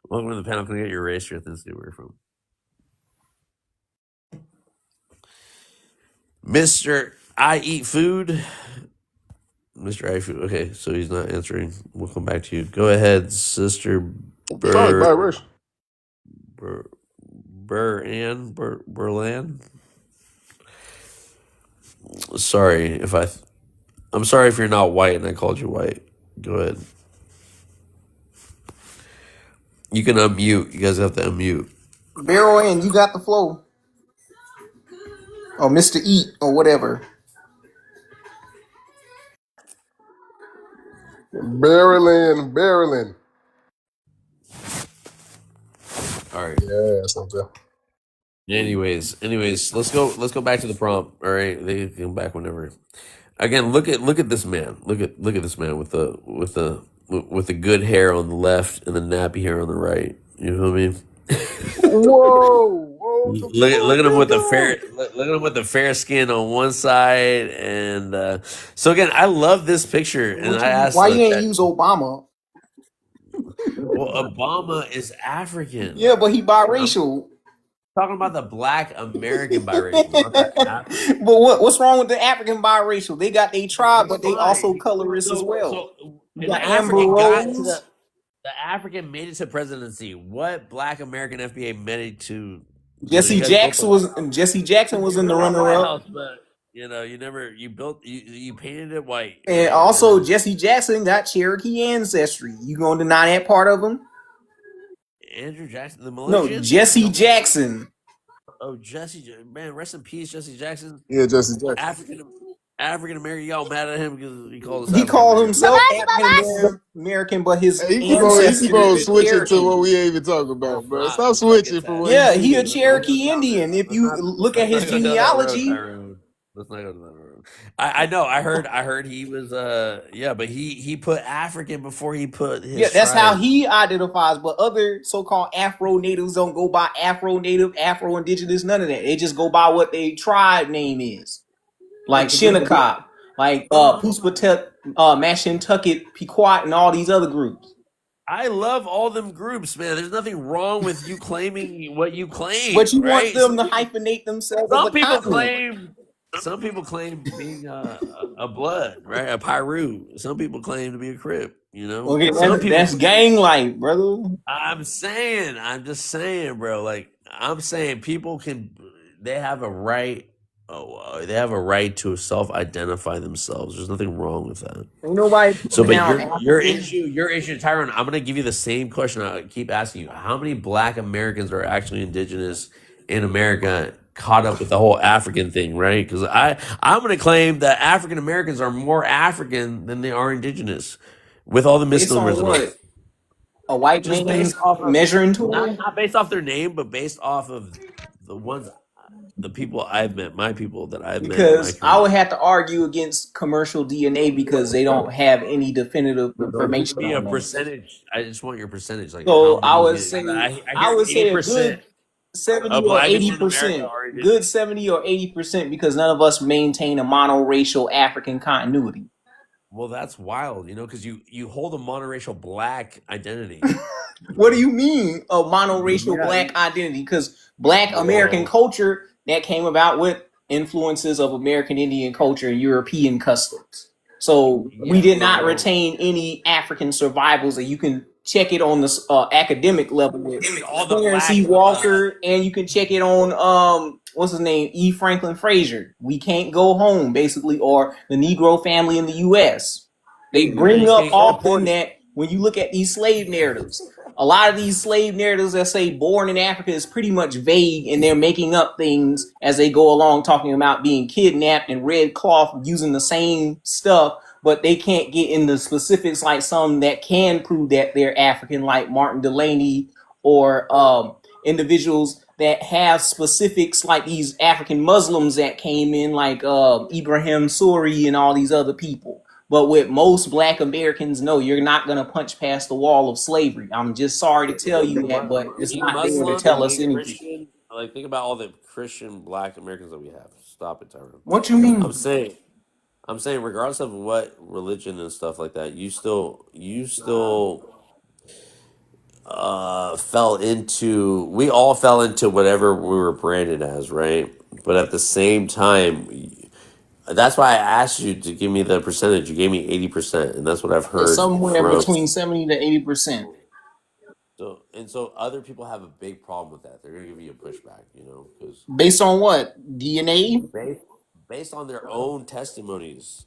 Welcome to the panel. Can I get your race, your ethnicity, where you're from? Mr. I Eat Food. Mr. I Eat Food. Okay, so he's not answering. We'll come back to you. Go ahead, Sister Probably biracial. Berlan. Sorry if I'm sorry if you're not white and I called you white. Go ahead. You can unmute. You guys have to unmute. Barrel in, you got the flow. Or Mr. Eat or whatever. Barreling. All right. Yeah, something. Anyways, let's go back to the prompt. All right, they can come back whenever. Again, look at this man. Look at this man with the good hair on the left and the nappy hair on the right. You know what I mean? Whoa, the Look at him with the fair. fuck, Look at him with the fair skin on one side, and so again, I love this picture. And I asked, Why you ain't use Obama? well, Obama is African. Yeah, but he biracial. Talking about the Black American biracial, not the African. But what's wrong with the African biracial? They got their tribe, but they also colorist as well. So You the got Amber African got to Rose. the African made it to presidency. What Black American FBA made it to? Jesse Jackson was in the runner up, but you painted it white. and also Jesse Jackson got Cherokee ancestry. You gonna deny that part of him? Andrew Jackson, the No, Malaysian. Jesse Jackson. Oh, man, rest in peace, Jesse Jackson. Yeah, Jesse Jackson. African American, y'all mad at him because he called us. He called himself African American, but his Hey, he ancestry keep on is switching Cherokee. to what we ain't even talking about, bro. Stop switching from what Yeah, you he a see. Cherokee Indian. If you look at his genealogy, Let's not go to that road. I know. I heard he was. But he put African before he put his. yeah, that's tribe. how he identifies. But other so-called Afro natives don't go by Afro native, Afro indigenous, none of that. They just go by what their tribe name is, like Shinnecock, like Puspatet, Mashantucket, Pequot, and all these other groups. I love all them groups, man. There's nothing wrong with you claiming what you claim. But you right? want them to hyphenate themselves. Some people claim being a blood, right? A Pyru. Some people claim to be a Crip. Okay, Some people that's gang life, brother. I'm just saying, bro. Like I'm saying, people they have a right. They have a right to self-identify themselves. There's nothing wrong with that. Ain't nobody. So, but your issue, Tyrone. I'm gonna give you the same question I keep asking you. How many Black Americans are actually indigenous in America? Caught up with the whole African thing, right? Because I'm gonna claim that African Americans are more African than they are indigenous, with all the misnomers and all. A white Just man based off of, measuring tool. not based off their name, but based off of the people I've met, my people that I've met. Because I would have to argue against commercial DNA because they don't have any definitive information. Be a percentage. I just want your percentage. Like, so I would say a good 70 or 80%. Good 70 or 80% because none of us maintain a monoracial African continuity. Well, that's wild, because you hold a monoracial Black identity. What do you mean a monoracial Black identity? Because Black American culture that came about with influences of American Indian culture and European customs. So we did not retain any African survivals, and you can check it on the academic level with Clarence C. Walker, and you can check it on what's his name, E. Franklin Frazier. We can't go home, basically, or the Negro family in the U.S. They You bring just up can't often import it. that when you look at these slave narratives, a lot of these slave narratives that say born in Africa is pretty much vague, and they're making up things as they go along, talking about being kidnapped and red cloth, using the same stuff, but they can't get into specifics like some that can prove that they're African, like Martin Delaney or individuals that have specifics like these African Muslims that came in, like Ibrahim Suri and all these other people. But with most Black Americans, no, you're not going to punch past the wall of slavery. I'm just sorry to tell you that, but it's Being not there to Muslim and tell us being anything. Christian, like think about all the Christian Black Americans that we have. Stop it, Tyrone. What you I'm mean? saying, I'm saying, regardless of what religion and stuff like that, you still fell into. We all fell into whatever we were branded as, right? But at the same time, that's why I asked you to give me the percentage. You gave me 80%, and that's what I've It's heard somewhere from. between 70 to 80%. So other people have a big problem with that. They're gonna give you a pushback, you know, because Based on what? DNA? based on their own testimonies.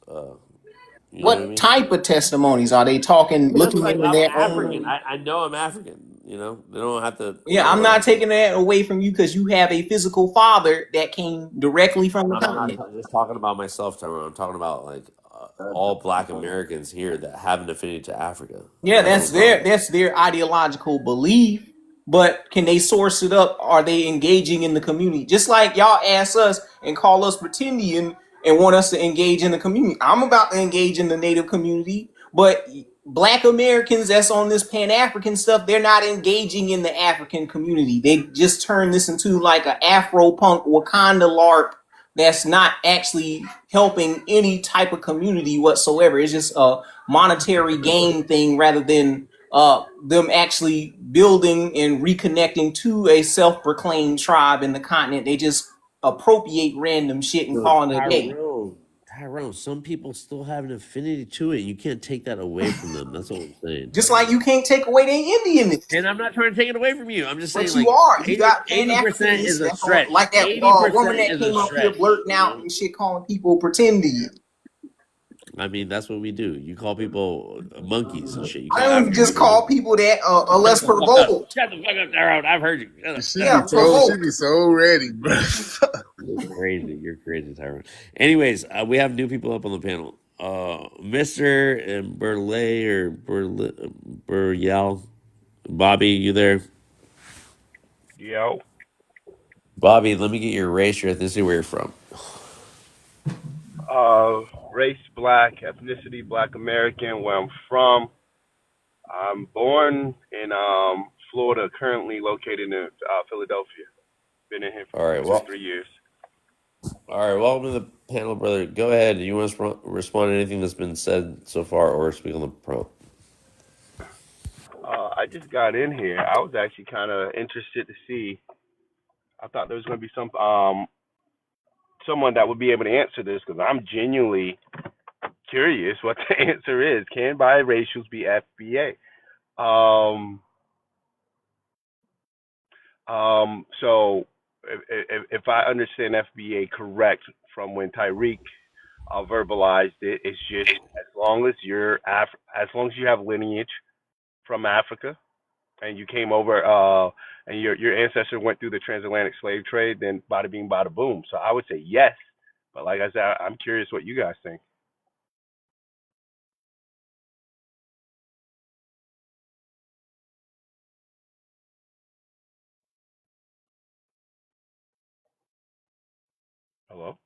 You know what I What mean? type of testimonies are they talking, Just looking like into I'm their African. own? I know I'm African. You know, they don't have to. They Yeah, I'm don't not have to. taking that away from you because you have a physical father that came directly from the I'm not continent. just talking about myself, Tyrone. I'm talking about like all Black Americans here that have an affinity to Africa. Yeah, That's what I'm talking about. that's their ideological belief. But can they source it up? Are they engaging in the community? Just like y'all ask us and call us pretendian and want us to engage in the community. I'm about to engage in the Native community, but Black Americans that's on this Pan African stuff, they're not engaging in the African community. They just turn this into like an Afro punk Wakanda LARP that's not actually helping any type of community whatsoever. It's just a monetary gain thing rather than them actually building and reconnecting to a self-proclaimed tribe in the continent. They just appropriate random shit and So call it a day. Tyrone, some people still have an affinity to it. You can't take that away from them. That's what I'm saying. Just like you can't take away their Indianness. And I'm not trying to take it away from you. I'm just saying, But you like, are. You got Pan 80% Africans is a that's on, stretch. like that 80% woman that is a came up here stretch. blurting You out know? and shit, calling people pretendian. I mean, that's what we do. You call people monkeys and shit. You I call don't African just people call monkeys. people that unless Shut the fuck up. provoked. Shut the fuck up, Tyrone. I've heard you. Shut up. She Shut be up. Yeah, told, she provoked. be so ready, bro. You're crazy. You're crazy, Tyrone. Anyways, we have new people up on the panel. Mr. Burley or Buryal. Bobby, you there? Yo, Bobby, let me get your race, your ethnicity, where you're from. race black, ethnicity black American, where I'm from. I'm born in Florida, currently located in Philadelphia. Been in here for All right, two, well, 3 years. all right, welcome to the panel, brother. Go ahead. Do you want to respond to anything that's been said so far or speak on the prompt? I just got in here. I was actually kind of interested to see. I thought there was going to be someone that would be able to answer this because I'm genuinely curious what the answer is. Can biracials be FBA? Um, so if I understand FBA correct from when Tyreek verbalized it, it's just as long as you have lineage from Africa and you came over and your ancestor went through the transatlantic slave trade, then bada bing bada boom. So I would say yes, but like I said, I'm curious what you guys think. Hello.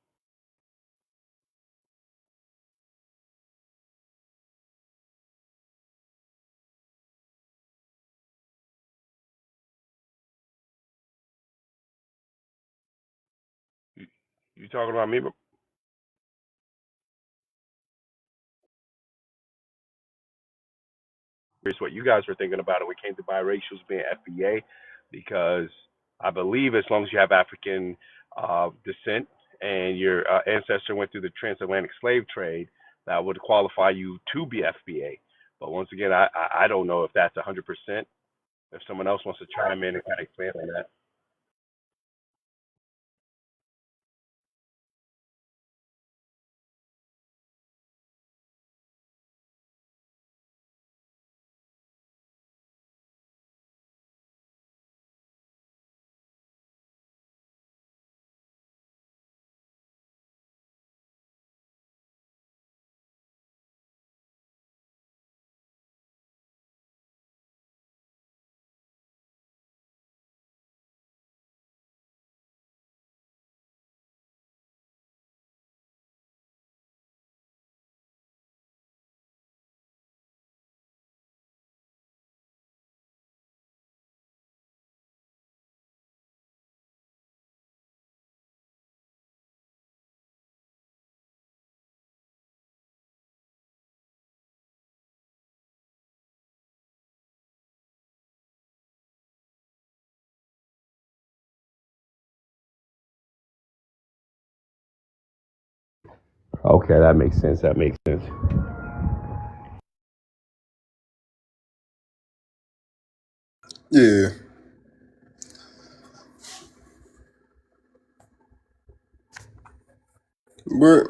You talking about me? Curious what you guys were thinking about it when it came to biracials being FBA, because I believe as long as you have African descent and your ancestor went through the transatlantic slave trade, that would qualify you to be FBA. But once again, I don't know if that's 100%. If someone else wants to chime in and kind of expand on that. Okay, that makes sense. That makes sense. Yeah. But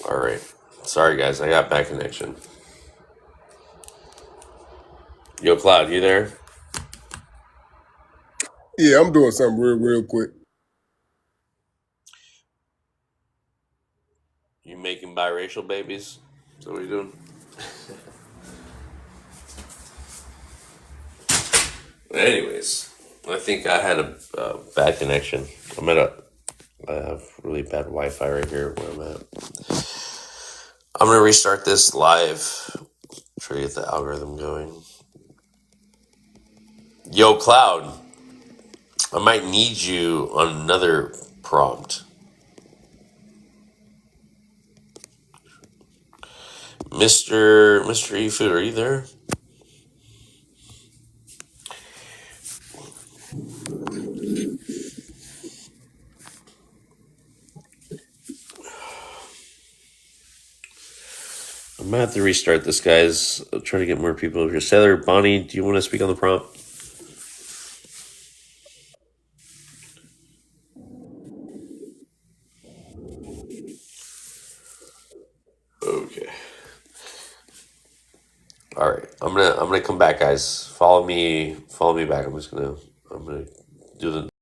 All right. Sorry, guys. I got bad connection. Yo, Cloud, you there? yeah, I'm doing something real quick. You making biracial babies? Is that what you're doing? Anyways, I think I had a bad connection. I have really bad Wi-Fi right here where I'm at. I'm gonna restart this live. Try to get the algorithm going. Yo, Cloud, I might need you on another prompt. Mr. eFood, are you there? I'm gonna have to restart this, guys. I'll try to get more people over here. Sailor Bonnie, do you want to speak on the prompt? Okay. All right. I'm gonna come back, guys. Follow me back. I'm gonna do the